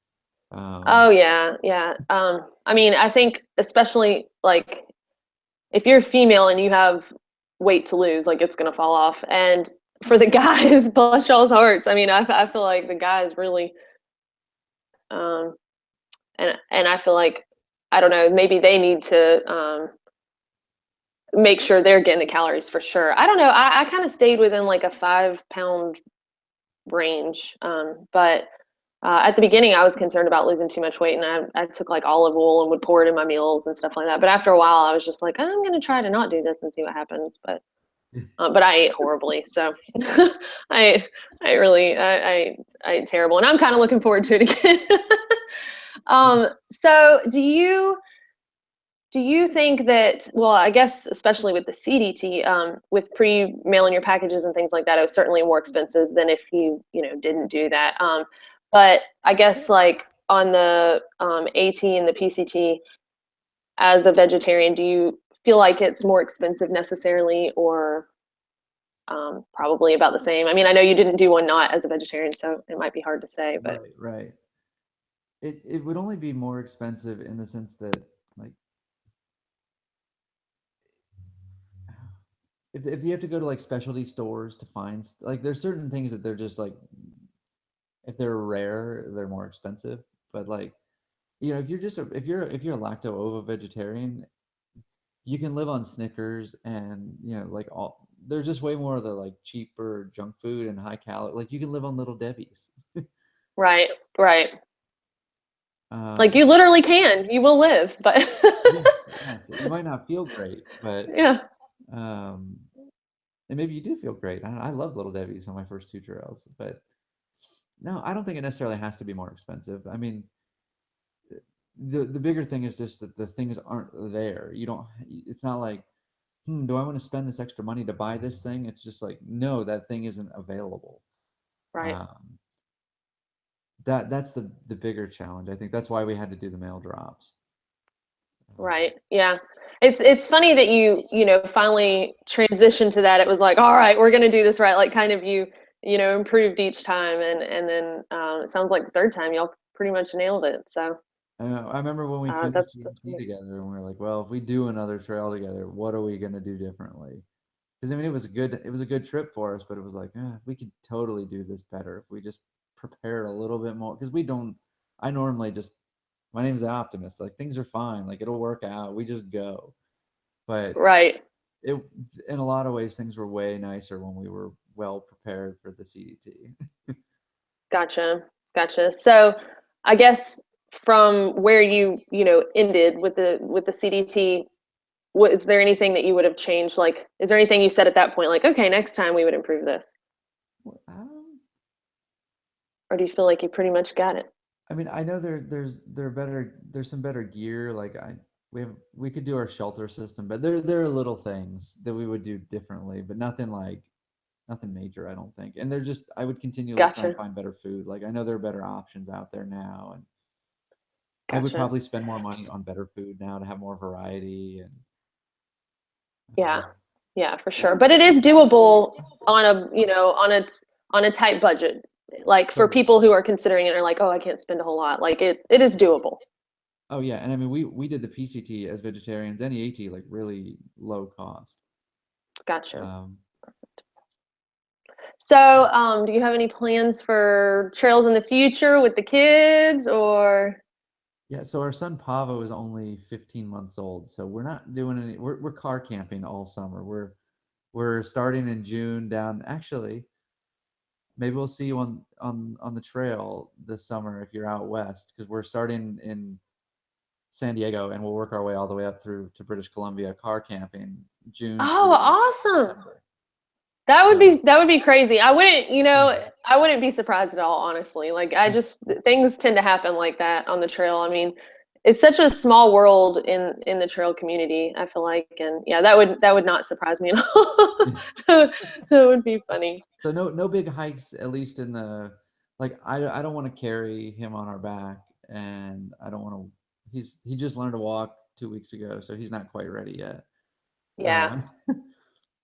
Oh yeah, yeah. I mean, I think especially like if you're female and you have weight to lose, like it's gonna fall off. And for the guys, bless y'all's hearts. I mean, I feel like the guys really, um, and I feel like I don't know, maybe they need to make sure they're getting the calories for sure. I don't know. I kind of stayed within like a 5 pound range, but at the beginning, I was concerned about losing too much weight, and I took like olive oil and would pour it in my meals and stuff like that. But after a while, I was just like, I'm going to try to not do this and see what happens. But I ate horribly, so I I really I ate terrible, and I'm kind of looking forward to it again. So do you think that, well, I guess especially with the CDT, with pre-mailing your packages and things like that, it was certainly more expensive than if didn't do that. But I guess like on the AT and the PCT, as a vegetarian, do you feel like it's more expensive necessarily, or probably about the same? I mean, I know you didn't do one not as a vegetarian, so it might be hard to say, but Right, right. It would only be more expensive in the sense that like if you have to go to like specialty stores to find like there's certain things that they're just like if they're rare they're more expensive, but like if you're just if you're a lacto ovo vegetarian, you can live on Snickers and like all there's just way more of the like cheaper junk food and high calorie, like you can live on Little Debbie's. right, right. Like you um literally can, you will live, but yes, yes, you might not feel great, but yeah, um and maybe you do feel great. I love Little Debbie's on my first two trails, but no, I don't think it necessarily has to be more expensive. I mean, the bigger thing is just that the things aren't there. You don't. It's not like, do I want to spend this extra money to buy this thing? It's just like, no, that thing isn't available. right. Um, that's the bigger challenge. I think that's why we had to do the mail drops. Right. Yeah. It's funny that you finally transitioned to that. It was like, all right, we're gonna do this right. Like kind of improved each time, and then it sounds like the third time y'all pretty much nailed it. So I remember when we finished that's CDT cool. together, and we were like, well, if we do another trail together, what are we going to do differently? Because I mean, it was a good trip for us, but it was like, we could totally do this better if we just prepare a little bit more. Because we don't, I normally just, my name's the Optimist. Like things are fine, like it'll work out. We just go. But Right. it, in a lot of ways, things were way nicer when we were well prepared for the CDT. Gotcha. Gotcha. So I guess from where you ended with the CDT, is there anything that you would have changed? Like, is there anything you said at that point, like, okay, next time we would improve this? Um, Or do you feel like you pretty much got it? I mean, I know there's some better gear. Like we could do our shelter system, but there are little things that we would do differently, but nothing major, I don't think. And they're just I would continually try and Gotcha. find better food. Like I know there are better options out there now, and I would Gotcha. probably spend more money on better food now to have more variety. And Yeah. um, Yeah, for yeah, sure. But it is doable on a tight budget. Like for totally. people who are considering it are like, oh, I can't spend a whole lot. Like it is doable. Oh yeah, and I mean we did the PCT as vegetarians and the AT like really low cost. Gotcha. Um, So, do you have any plans for trails in the future with the kids or? Yeah, so our son Pavo is only 15 months old, so we're not doing any. We're car camping all summer. We're starting in June down. Actually, maybe we'll see you on the trail this summer if you're out west, because we're starting in San Diego and we'll work our way all the way up through to British Columbia car camping June Oh, through awesome. September. That would be So that would be crazy. I wouldn't, yeah, I wouldn't be surprised at all, honestly. Like I yeah, just things tend to happen like that on the trail. I mean, it's such a small world in the trail community, I feel like. And yeah, that would not surprise me at all. yeah. That would be funny. So no big hikes, at least in the like I don't want to carry him on our back, and I don't want to he just learned to walk 2 weeks ago, so he's not quite ready yet. Yeah. Um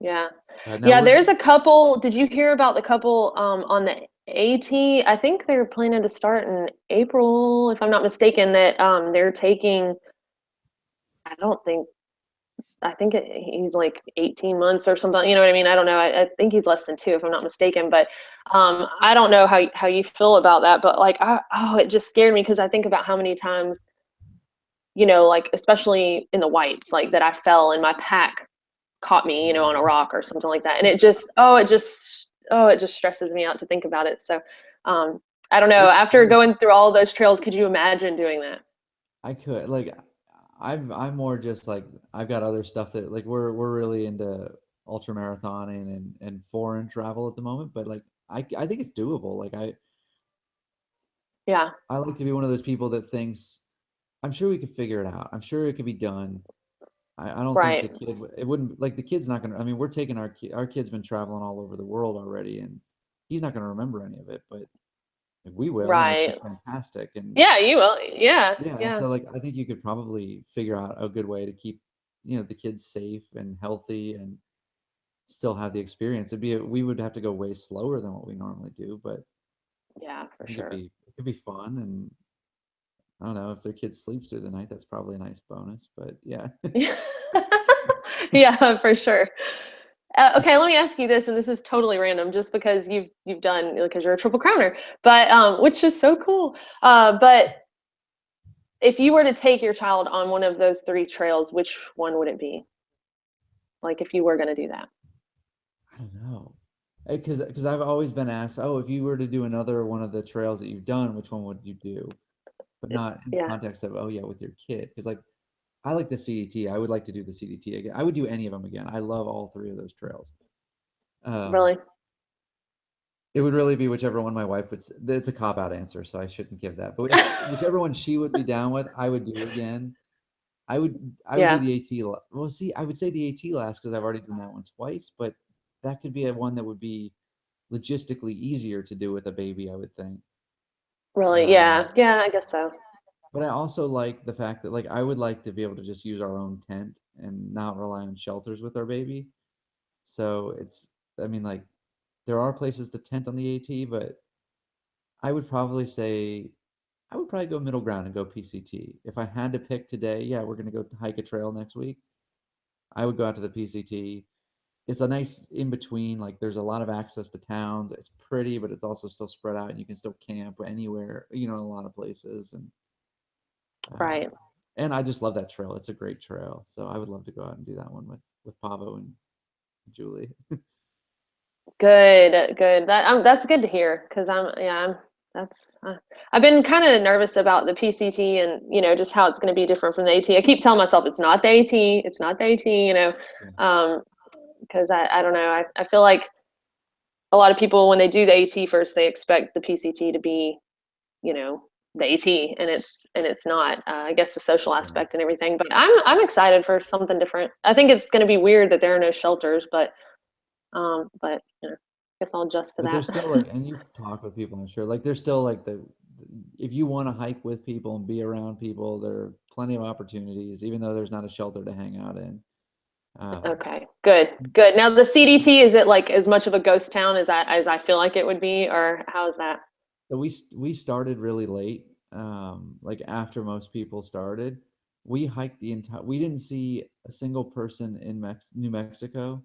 Yeah. but no, Yeah, we're there's a couple. Did you hear about the couple on the AT? I think they're planning to start in April, if I'm not mistaken, that they're taking, I don't think he's like 18 months or something. You know what I mean? I don't know. I think he's less than two, if I'm not mistaken. But I don't know how you feel about that. But like, it just scared me because I think about how many times, like especially in the whites, like that I fell and my pack caught me, on a rock or something like that. And it just stresses me out to think about it. So, I don't know. it's After scary. going through all those trails, could you imagine doing that? I could like I'm more just like I've got other stuff that like we're really into ultra marathoning and foreign travel at the moment, but like I think it's doable. Like Yeah. I like to be one of those people that thinks I'm sure we could figure it out. I'm sure it could be done. I don't think Right. the kid it wouldn't like the kid's not gonna. I mean, we're taking our kid's been traveling all over the world already, and he's not gonna remember any of it, but like, we will, and it's been Right. fantastic. And Yeah, you will. Yeah. yeah, and Yeah. so like I think you could probably figure out a good way to keep the kids safe and healthy and still have the experience. We would have to go way slower than what we normally do, but Yeah, I for think sure. it could be fun. And I don't know if their kid sleeps through the night, that's probably a nice bonus. But yeah. Yeah, for sure. Okay, let me ask you this, and this is totally random, just because you've done because you're a triple crowner, but which is so cool. But if you were to take your child on one of those three trails, which one would it be? Like if you were going to do that. I don't know. Because I've always been asked, oh, if you were to do another one of the trails that you've done, which one would you do? But not in the Yeah, context of, oh yeah, with your kid. Because like I like the CDT. I would like to do the CDT again. I would do any of them again. I love all three of those trails. Um, really. it would really be whichever one my wife would. It's a cop out answer, so I shouldn't give that. But whichever one she would be down with, I would do again. I would do Yeah, the AT. Well, see, I would say the AT last because I've already done that one twice. But that could be a one that would be logistically easier to do with a baby, I would think. really. Um, Yeah, yeah, I guess so. but I also like the fact that like I would like to be able to just use our own tent and not rely on shelters with our baby. So it's, I mean, like There are places to tent on the AT, but I would probably say I would probably go middle ground and go PCT. If I had to pick today, yeah, we're gonna go hike a trail next week. I would go out to the PCT. It's a nice in between. Like there's a lot of access to towns. It's pretty, but it's also still spread out, and you can still camp anywhere. You know, in a lot of places, uh, Right. and I just love that trail. It's a great trail, so I would love to go out and do that one with Pavo and Julie. Good, good. That's good to hear because I've been kind of nervous about the PCT and just how it's going to be different from the AT. I keep telling myself it's not the AT, it's not the AT, Yeah, because I don't know. I feel like a lot of people when they do the AT first, they expect the PCT to be, you know, the AT, and it's not. I guess the social yeah. aspect and everything, but I'm excited for something different. I think it's going to be weird that there are no shelters, but I guess I'll adjust to But there's that. still like, and you talk with people, I'm sure. Like there's still like if you want to hike with people and be around people, there are plenty of opportunities, even though there's not a shelter to hang out in. Okay, good, good. Now the CDT, is it like as much of a ghost town as I feel like it would be, or how is that? So we started really late, like after most people started. We hiked the entire. We didn't see a single person in New Mexico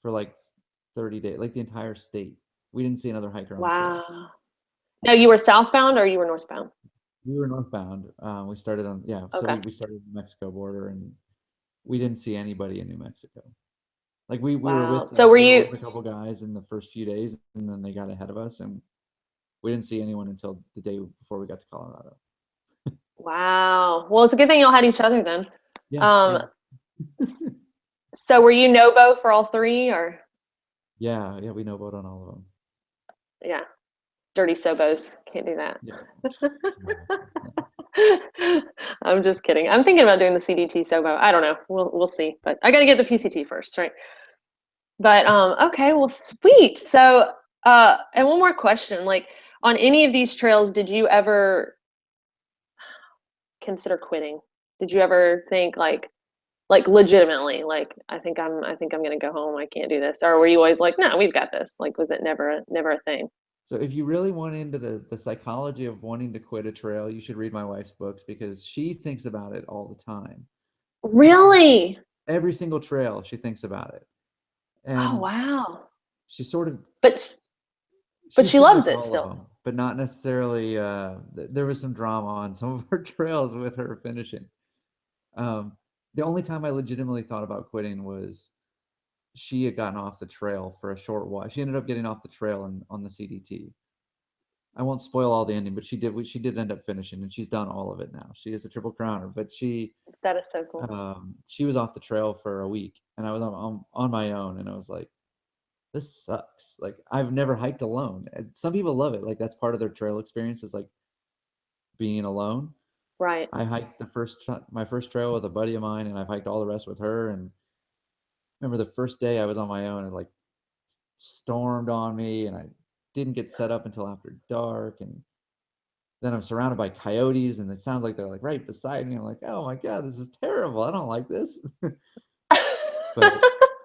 for like 30 days, like the entire state. We didn't see another hiker on the trail. Wow. No, you were southbound or you were northbound? We were northbound. We started on, yeah. So Okay. we started the Mexico border, and we didn't see anybody in New Mexico. Like we were Wow. with So were we were you? with a couple guys in the first few days, and then they got ahead of us, and we didn't see anyone until the day before we got to Colorado. Wow. Well, it's a good thing y'all had each other then. Yeah, Um, yeah, so were you no-bo for all three, or yeah, yeah. We know about on all of them. yeah, dirty sobos can't do that. Yeah. I'm just kidding. I'm thinking about doing the CDT sobo. I don't know. We'll see. But I got to get the PCT first, right? But okay, well, sweet. So and one more question, like on any of these trails, did you ever consider quitting? Did you ever think like legitimately, like I think I'm gonna go home. I can't do this. Or were you always like, no, we've got this? Like, was it never a thing? So if you really want into the psychology of wanting to quit a trail, you should read my wife's books because she thinks about it all the time. Really? Every single trail, she thinks about it, Oh and wow. she sort of But but she's she loves finished it all of still. them, but not necessarily. There was some drama on some of her trails with her finishing. Um, the only time I legitimately thought about quitting was she had gotten off the trail for a short while. She ended up getting off the trail on the CDT. I won't spoil all the ending, but she did end up finishing, and she's done all of it now. She is a triple crowner, but That is so cool. she was off the trail for a week, and I was on my own, and I was like, this sucks. Like I've never hiked alone. And some people love it, like that's part of their trail experience is like being alone. Right. I hiked my first trail with a buddy of mine, and I've hiked all the rest with her. And remember the first day I was on my own, and like stormed on me, and I didn't get set up until after dark, and then I'm surrounded by coyotes, and it sounds like they're like right beside me. I'm like, oh my god, this is terrible. I don't like this. But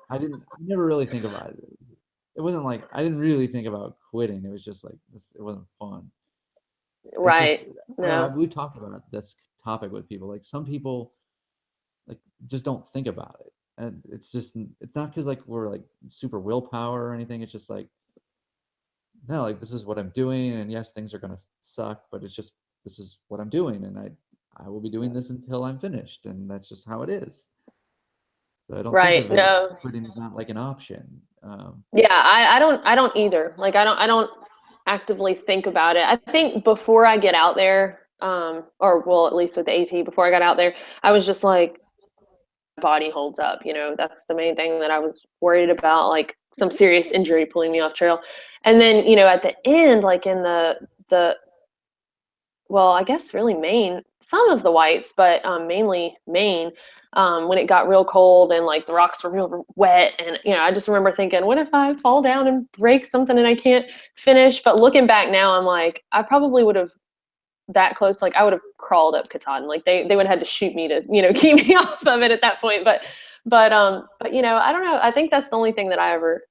I never really think about it. It wasn't like I didn't really think about quitting. It was just like it wasn't fun. It's just Right. No. we've talked about this topic with people. Like some people like just don't think about it, and it's not because like we're like super willpower or anything. It's just like no, like this is what I'm doing, and yes, things are gonna suck, but it's just this is what I'm doing, and I will be doing this until I'm finished, and that's just how it is. So I don't think Right. of it No. quitting as not like an option. Yeah, I don't either. Like I don't actively think about it. I think before I get out there, or well, at least with the AT, before I got out there, I was just like body holds up, that's the main thing that I was worried about, like some serious injury pulling me off trail. And then, at the end, like in the well, I guess really Maine, some of the whites, but mainly Maine, when it got real cold and like the rocks were real wet. And, I just remember thinking, what if I fall down and break something and I can't finish? But looking back now, I'm like, I probably would have that close. Like I would have crawled up Katahdin. Like they would have had to shoot me to, keep me off of it at that point. But I don't know. I think that's the only thing that I ever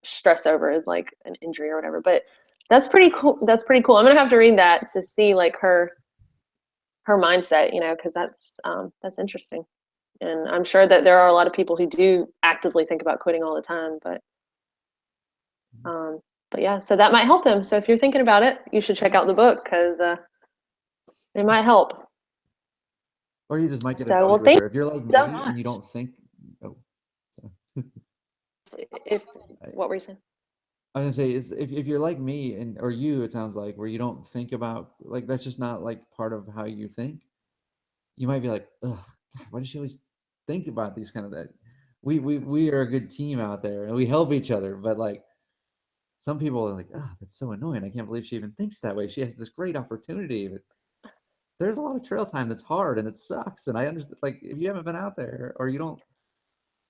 stress over as like an injury or whatever. But that's pretty cool. That's pretty cool. I'm gonna have to read that to see like her mindset, you know, because that's interesting. And I'm sure that there are a lot of people who do actively think about quitting all the time, um, but yeah, so that might help them. So if you're thinking about it, you should check out the book because it might help. Or you just might get a So, dose well, with thank her. If you're like you so me and you much. don't think, oh, sorry. If I, what were you saying? I was gonna say is if you're like me and or you, it sounds like where you don't think about like that's just not like part of how you think. You might be like, oh God, why does she always think about these kind of that? We are a good team out there and we help each other, but like some people are like, oh, that's so annoying. I can't believe she even thinks that way. She has this great opportunity, but there's a lot of trail time that's hard and it sucks. And I understand, like, if you haven't been out there or you don't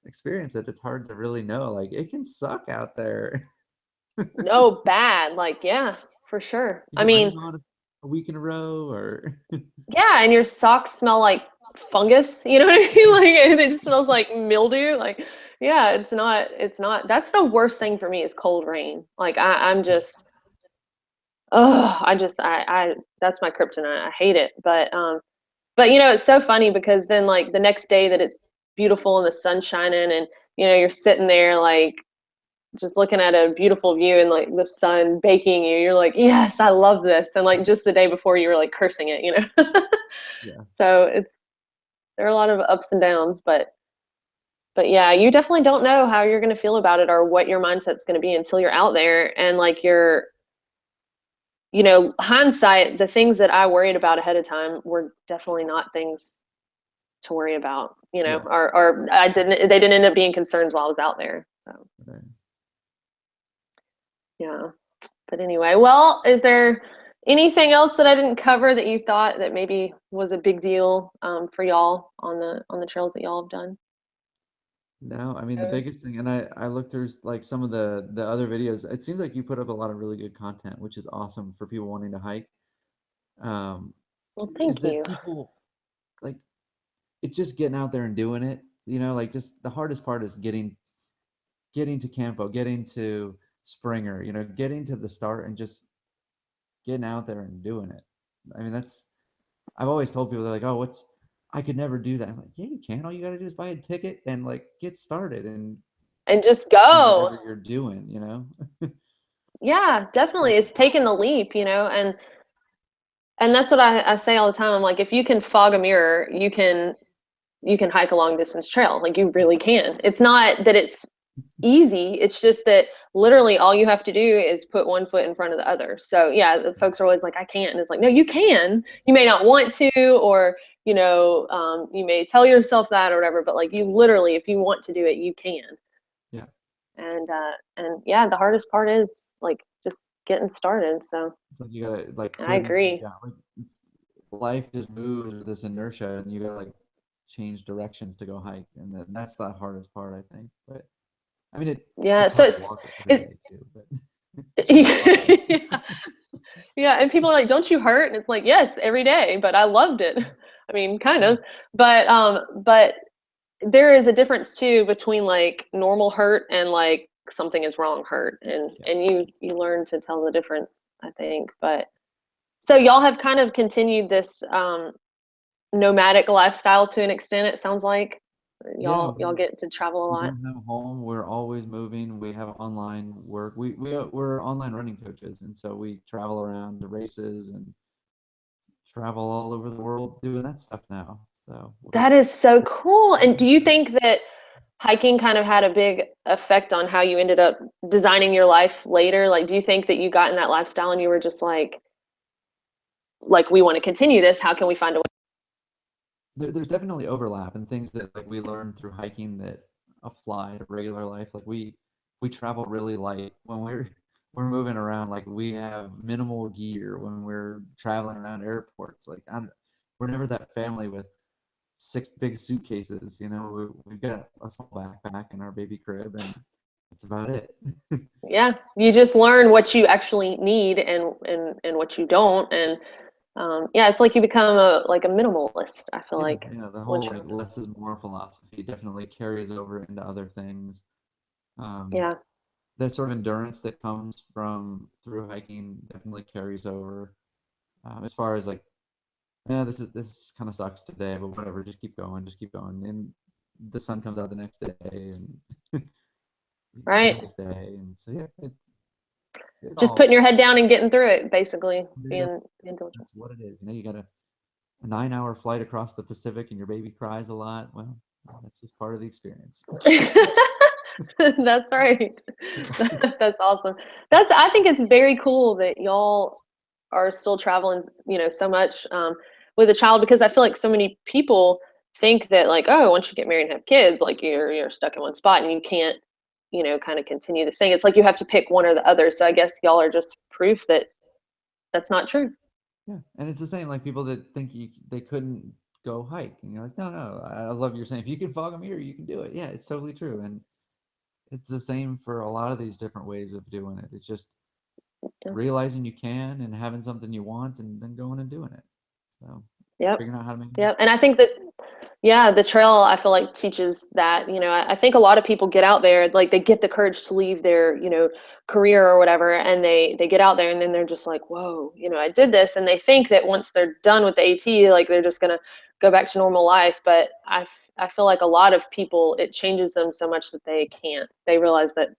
experience it, it's hard to really know. Like, it can suck out there. No, bad. Like, yeah, for sure. You I get mean, rain on a week in a row, or yeah, and your socks smell like fungus. You know what I mean? Like it just smells like mildew. Like, yeah, it's not. That's the worst thing for me is cold rain. Like I'm just, oh, I that's my kryptonite. I hate it. But you know, it's so funny because then like the next day that it's beautiful and the sun's shining and you know you're sitting there like just looking at a beautiful view and like the sun baking you, you're like, yes, I love this. And like just the day before you were like cursing it, you know? yeah, So there are a lot of ups and downs, but yeah, you definitely don't know how you're going to feel about it or what your mindset's going to be until you're out there and like you're, you know, hindsight, the things that I worried about ahead of time were definitely not things to worry about, you know, yeah. or they didn't end up being concerns while I was out there. So, Right. yeah. But anyway, well, is there anything else that I didn't cover that you thought that maybe was a big deal for y'all on the trails that y'all have done? No, I mean the biggest thing, and I looked through like some of the other videos. It seems like you put up a lot of really good content, which is awesome for people wanting to hike. Um, Well, is thank that you. people like it's just getting out there and doing it. You know, like just the hardest part is getting to Campo, getting to Springer, you know, getting to the start and just getting out there and doing it. I mean, that's I've always told people they're like, "Oh, what's I could never do that." I'm like, "Yeah, you can. All you got to do is buy a ticket and like get started and And just do go. whatever you're doing, you know?" Yeah, definitely. So, It's taking the leap, you know, and that's what I say all the time. I'm like, if you can fog a mirror, you can hike a long distance trail. Like you really can. It's not that it's easy. It's just that literally all you have to do is put one foot in front of the other. So yeah, the folks are always like, I can't. And it's like, no, you can. You may not want to, or, you know, you may tell yourself that or whatever, but like you literally, if you want to do it, you can. yeah. And yeah, the hardest part is like just getting started. So It's like you gotta like I quit and agree. yeah, like life just moves with this inertia and you gotta like change directions to go hike. And that's the hardest part, I think. But I mean Yeah. it's So hard to walk it every it's day too, but it's just fun. yeah. Yeah, and people are like, "Don't you hurt?" And it's like, "Yes, every day," but I loved it. I mean, kind Yeah. of. But there is a difference too between like normal hurt and like something is wrong hurt, Yeah. and you learn to tell the difference, I think. But so y'all have kind of continued this nomadic lifestyle to an extent, it sounds like. Yeah, Y'all get to travel a we lot. don't have a home. We're always moving. We have online work. We're online running coaches, and so we travel around to races and travel all over the world doing that stuff now. So we're That is so cool. And do you think that hiking kind of had a big effect on how you ended up designing your life later? Like, do you think that you got in that lifestyle and you were just like we want to continue this? How can we find a way? there's definitely overlap and things that like we learn through hiking that apply to regular life. Like we travel really light when we're moving around. Like we have minimal gear when we're traveling around airports. Like we're never that family with six big suitcases. You know, we've got a small backpack and our baby crib, and that's about it. Yeah, you just learn what you actually need and what you don't. And yeah, it's like you become a minimalist, I feel Yeah, like, yeah. The whole once like you're, less is more philosophy definitely carries over into other things. Um, yeah. that sort of endurance that comes from through hiking definitely carries over. As far as like, yeah, this kind of sucks today, but whatever, just keep going, and the sun comes out the next day, and the Right. next day, and so yeah, it Just all putting your head down and getting through it, basically. that's Being diligent. that's what it is. You know, you got a 9-hour flight across the Pacific, and your baby cries a lot. Well, that's just part of the experience. That's right. That's awesome. I think it's very cool that y'all are still traveling, so much with a child, because I feel like so many people think that, like, oh, once you get married and have kids, like you're stuck in one spot and you can't, kind of continue this thing. It's like you have to pick one or the other. So I guess y'all are just proof that that's not true. Yeah, and it's the same like people that think they couldn't go hike, and you're like, no, no. I love you're saying if you can fog a mirror, you can do it. Yeah, it's totally true, and it's the same for a lot of these different ways of doing it. It's just Yeah. realizing you can and having something you want, and then going and doing it. So Yep. figuring out how to make it Yep. happen. And I think that, yeah, the trail, I feel like, teaches that. I think a lot of people get out there, like they get the courage to leave their, career or whatever, and they get out there and then they're just like, whoa, I did this. And they think that once they're done with the AT, like they're just gonna go back to normal life. But I feel like a lot of people, it changes them so much that they can't. They realize that,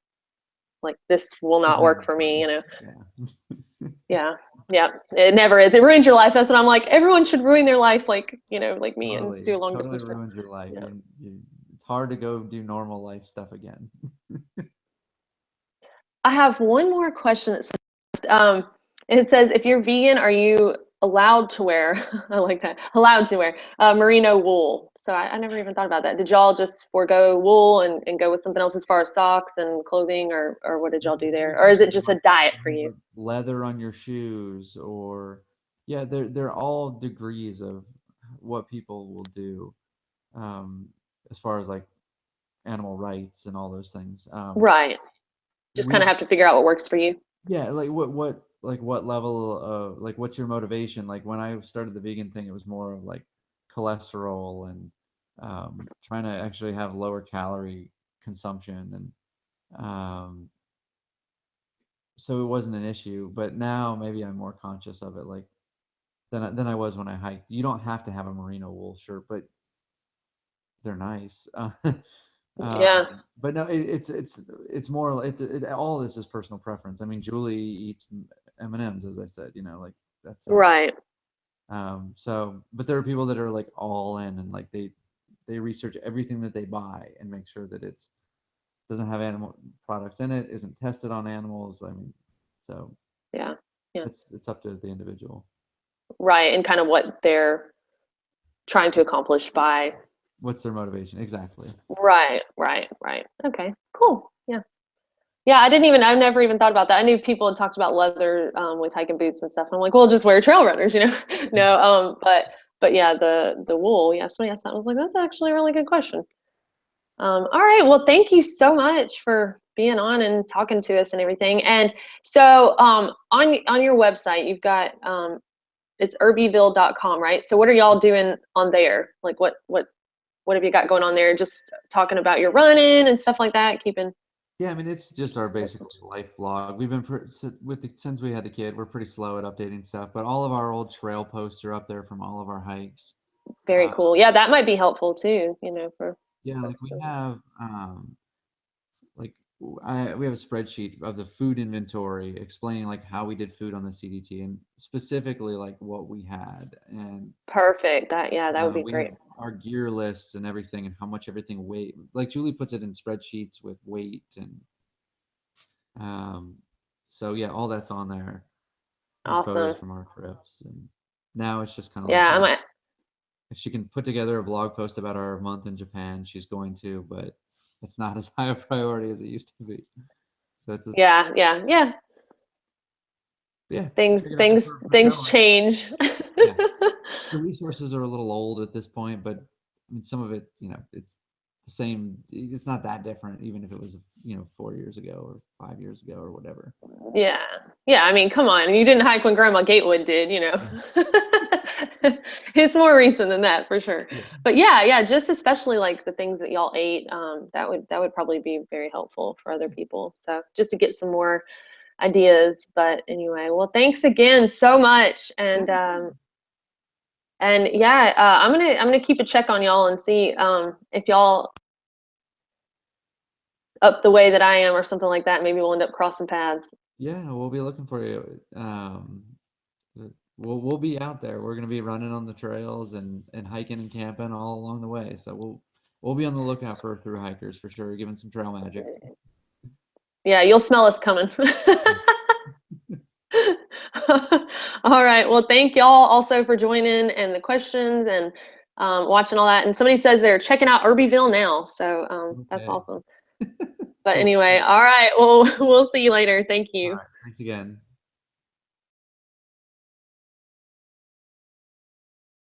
like, this will It's not never work for fun. me. Yeah. Yeah. Yeah. It never is. It ruins your life. That's what I'm like. Everyone should ruin their life, like, like me, and Totally, do a long totally distance trip. ruins your life. Yeah. It's hard to go do normal life stuff again. I have one more question that says, it says, if you're vegan, are you allowed to wear, I like that, allowed to wear merino wool? So I never even thought about that. Did y'all just forego wool and go with something else as far as socks and clothing, or what did y'all do That's a there? good Or is question. it just a diet for Have you? like leather on your shoes, or yeah, they're all degrees of what people will do, um, as far as like animal rights and all those things. Right. Just kind of We have to figure out what works for you. Yeah, like what level of like what's your motivation? Like when I started the vegan thing, it was more of like cholesterol and trying to actually have lower calorie consumption, and so it wasn't an issue. But now maybe I'm more conscious of it, like than I was when I hiked. You don't have to have a merino wool shirt, but they're nice. Yeah. But no, it's more all this is personal preference. I mean, Julie eats M&Ms, as I said, like that's Right. so, but there are people that are like all in, and like they research everything that they buy and make sure that it's doesn't have animal products in it, isn't tested on animals. I mean, so Yeah. Yeah. it's up to the individual. Right. And kind of what they're trying to accomplish by. What's their motivation? Exactly. Right. Right. Right. Okay. Cool. Yeah. Yeah, I've never even thought about that. I knew people had talked about leather with hiking boots and stuff. I'm like, well, just wear trail runners. No, but yeah, the wool. Yeah, somebody asked that. I was like, that's actually a really good question. All right, well, thank you so much for being on and talking to us and everything. And so, on your website, you've got it's herbieville.com, right? So, what are y'all doing on there? Like, what have you got going on there? Just talking about your running and stuff like that, keeping. Yeah, I mean, it's just our basically life blog. We've been since we had a kid. We're pretty slow at updating stuff, but all of our old trail posts are up there from all of our hikes. Very Uh, cool. Yeah, that might be helpful too, for yeah, like folks we to. have like we have a spreadsheet of the food inventory explaining like how we did food on the CDT and specifically like what we had, and Perfect. That would be we have great. our gear lists and everything and how much everything weight. Like Julie puts it in spreadsheets with weight and um, so yeah, all that's on there and photos Awesome. from our trips. And now it's just kind of like, Yeah, I might. if she can put together a blog post about our month in Japan, she's going to, but it's not as high a priority as it used to be. So Yeah, yeah, yeah. yeah, Things check it out things for things travel. change. Yeah, the resources are a little old at this point, but I mean, some of it, it's the same. It's not that different, even if it was 4 years ago or 5 years ago or whatever. Yeah. Yeah. I mean, come on. You didn't hike when Grandma Gatewood did, It's more recent than that for sure. Yeah. But yeah, just especially like the things that y'all ate, that would probably be very helpful for other people. So just to get some more ideas. But anyway, well, thanks again so much. And yeah, I'm gonna keep a check on y'all and see if y'all up the way that I am or something like that. Maybe we'll end up crossing paths. Yeah, we'll be looking for you. We'll be out there. We're gonna be running on the trails and hiking and camping all along the way. So we'll be on the lookout for through hikers for sure, giving some trail magic. Yeah, you'll smell us coming. All right. Well, thank y'all also for joining and the questions and watching all that. And somebody says they're checking out Irbyville now. So that's Okay. awesome. But Cool. anyway, all right. Well, we'll see you later. Thank All you. right. Thanks again.